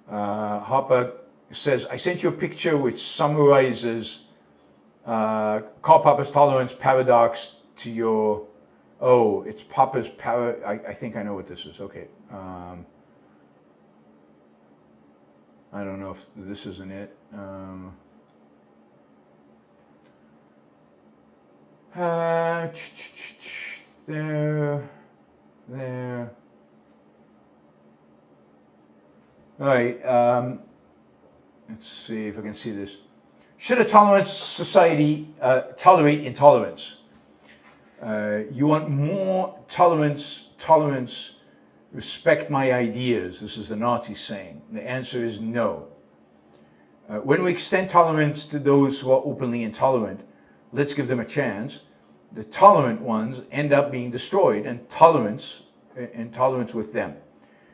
Harper says, I sent you a picture which summarizes Karl Popper's tolerance paradox to your, it's Popper's I think I know what this is. Okay. I don't know if this isn't it. There. All right. Let's see if I can see this. Should a tolerant society tolerate intolerance? You want more tolerance, respect my ideas. This is the Nazi saying. The answer is no. When we extend tolerance to those who are openly intolerant, let's give them a chance. The tolerant ones end up being destroyed, and tolerance with them.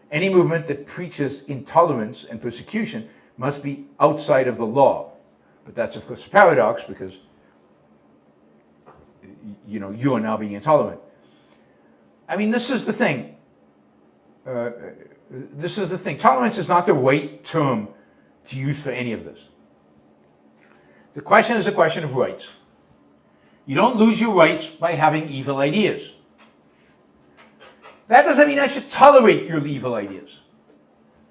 Any movement that preaches intolerance and persecution must be outside of the law. But that's, of course, a paradox because, you are now being intolerant. I mean, this is the thing. Tolerance is not the right term to use for any of this. The question is a question of rights. You don't lose your rights by having evil ideas. That doesn't mean I should tolerate your evil ideas.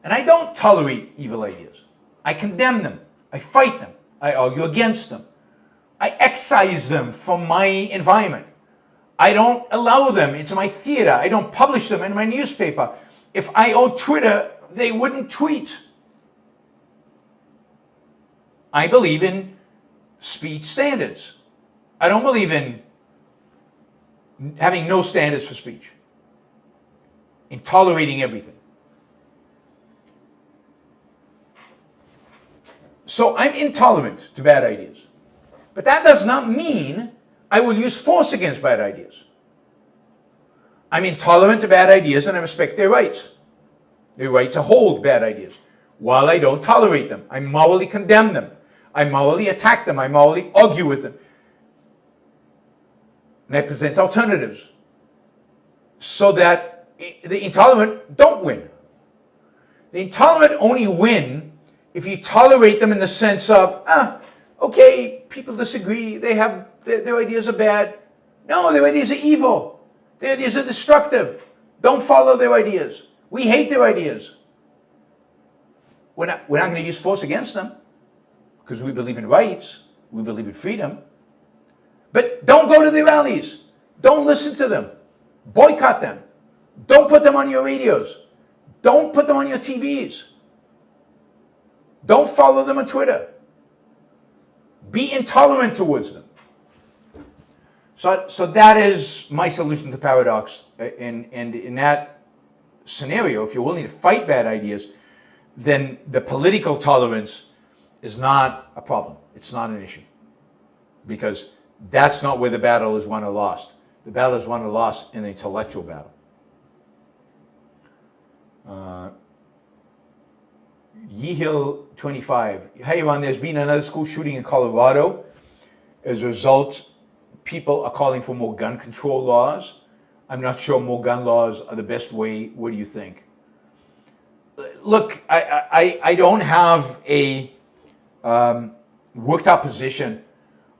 And I don't tolerate evil ideas. I condemn them. I fight them. I argue against them. I excise them from my environment. I don't allow them into my theater. I don't publish them in my newspaper. If I owned Twitter, they wouldn't tweet. I believe in speech standards. I don't believe in having no standards for speech, in tolerating everything. So I'm intolerant to bad ideas. But that does not mean I will use force against bad ideas. I'm intolerant to bad ideas and I respect their rights. Their right to hold bad ideas. While I don't tolerate them, I morally condemn them. I morally attack them. I morally argue with them. And I present alternatives so that the intolerant don't win. The intolerant only win if you tolerate them in the sense of, okay, people disagree, their ideas are bad. No, their ideas are evil. Their ideas are destructive. Don't follow their ideas. We hate their ideas. We're not going to use force against them because we believe in rights. We believe in freedom. But don't go to their rallies. Don't listen to them. Boycott them. Don't put them on your radios. Don't put them on your TVs. Don't follow them on Twitter. Be intolerant towards them. So that is my solution to paradox. And in that scenario, if you're willing to fight bad ideas, then the political tolerance is not a problem. It's not an issue. Because that's not where the battle is won or lost. The battle is won or lost in the intellectual battle. Yehil 25. Hey, Yaron, there's been another school shooting in Colorado. As a result, people are calling for more gun control laws. I'm not sure more gun laws are the best way. What do you think? Look, I don't have a worked our position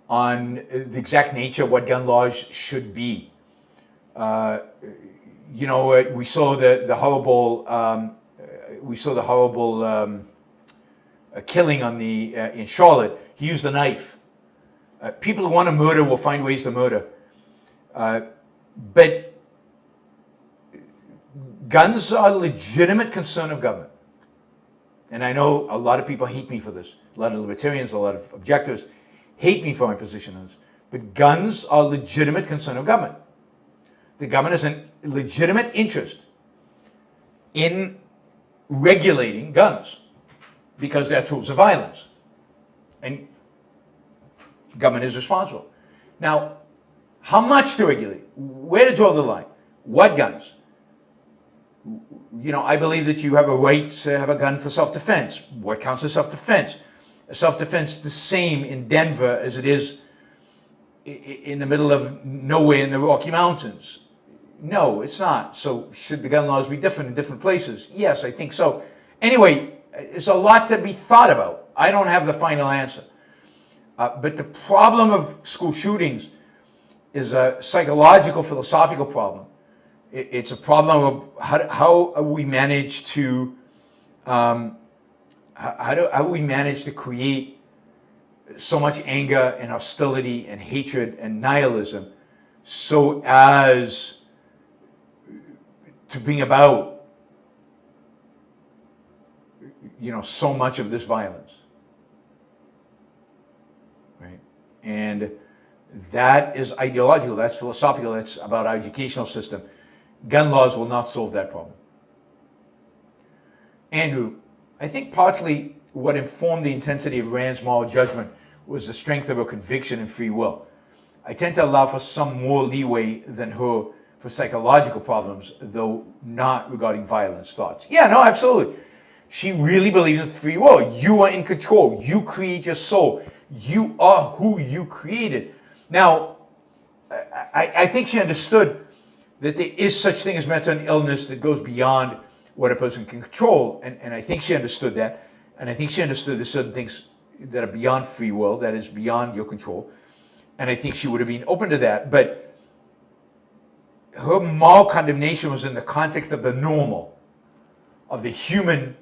on the exact nature of what gun laws should be. We saw the horrible killing on in Charlotte. He used a knife. People who want to murder will find ways to murder, but guns are a legitimate concern of government. And I know a lot of people hate me for this. A lot of libertarians, a lot of objectors hate me for my position on this. But guns are a legitimate concern of government. The government has a legitimate interest in regulating guns because they're tools of violence. And government is responsible. Now, how much to regulate? Where to draw the line? What guns? I believe that you have a right to have a gun for self-defense. What counts as self-defense? Self-defense the same in Denver as it is in the middle of nowhere in the Rocky Mountains. No, it's not. So should the gun laws be different in different places? Yes, I think so. Anyway, it's a lot to be thought about. I don't have the final answer. But the problem of school shootings is a psychological, philosophical problem. It's a problem of how we manage to how we manage to create so much anger and hostility and hatred and nihilism so as to bring about so much of this violence, right? And that is ideological, that's philosophical, that's about our educational system. Gun laws will not solve that problem. Andrew, I think partly what informed the intensity of Rand's moral judgment was the strength of her conviction and free will. I tend to allow for some more leeway than her for psychological problems, though not regarding violence thoughts. Yeah, no, absolutely. She really believes in free will. You are in control. You create your soul. You are who you created. Now, I think she understood that there is such thing as mental illness that goes beyond what a person can control. And I think she understood that. And I think she understood there's certain things that are beyond free will, that is beyond your control. And I think she would have been open to that. But her moral condemnation was in the context of the normal, of the human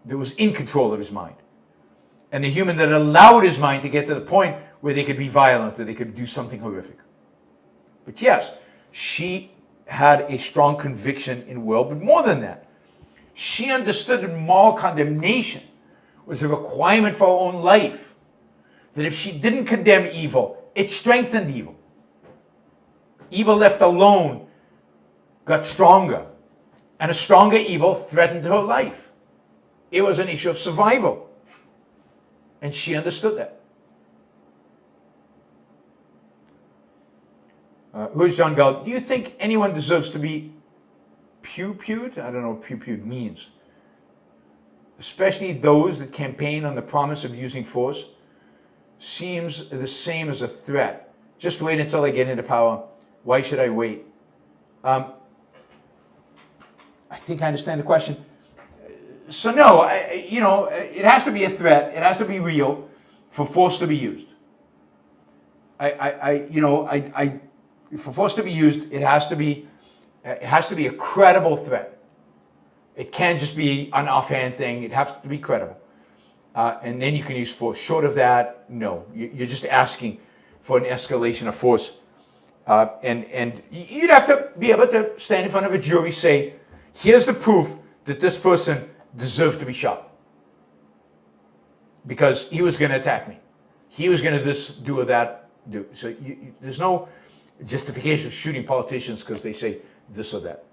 that was in control of his mind. And the human that allowed his mind to get to the point where they could be violent, that they could do something horrific. But yes, she had a strong conviction in will, but more than that, she understood that moral condemnation was a requirement for her own life. That if she didn't condemn evil, it strengthened evil. Evil left alone got stronger, and a stronger evil threatened her life. It was an issue of survival, and she understood that. Who's John Gall? Do you think anyone deserves to be pew-pewed? I don't know what pew-pewed means. Especially those that campaign on the promise of using force. Seems the same as a threat. Just wait until I get into power. Why should I wait? I think I understand the question. So no, it has to be a threat. It has to be real for force to be used. For force to be used, it has to be a credible threat. It can't just be an offhand thing. It has to be credible. And then you can use force. Short of that, no. You're just asking for an escalation of force. And you'd have to be able to stand in front of a jury, say, here's the proof that this person deserved to be shot. Because he was going to attack me. He was going to this, do or that, do. So there's no justification for shooting politicians because they say this or that.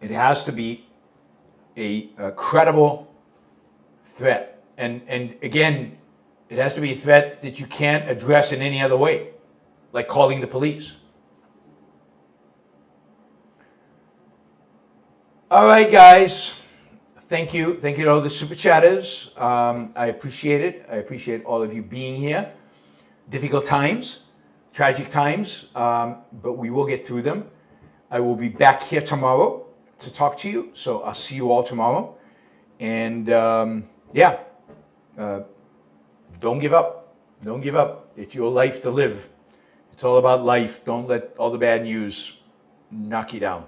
It has to be a credible threat. And again, it has to be a threat that you can't address in any other way, like calling the police. All right, guys. Thank you. Thank you to all the super chatters. I appreciate it. I appreciate all of you being here. Difficult times, tragic times, but we will get through them. I will be back here tomorrow to talk to you. So I'll see you all tomorrow. And yeah, don't give up. Don't give up. It's your life to live. It's all about life. Don't let all the bad news knock you down.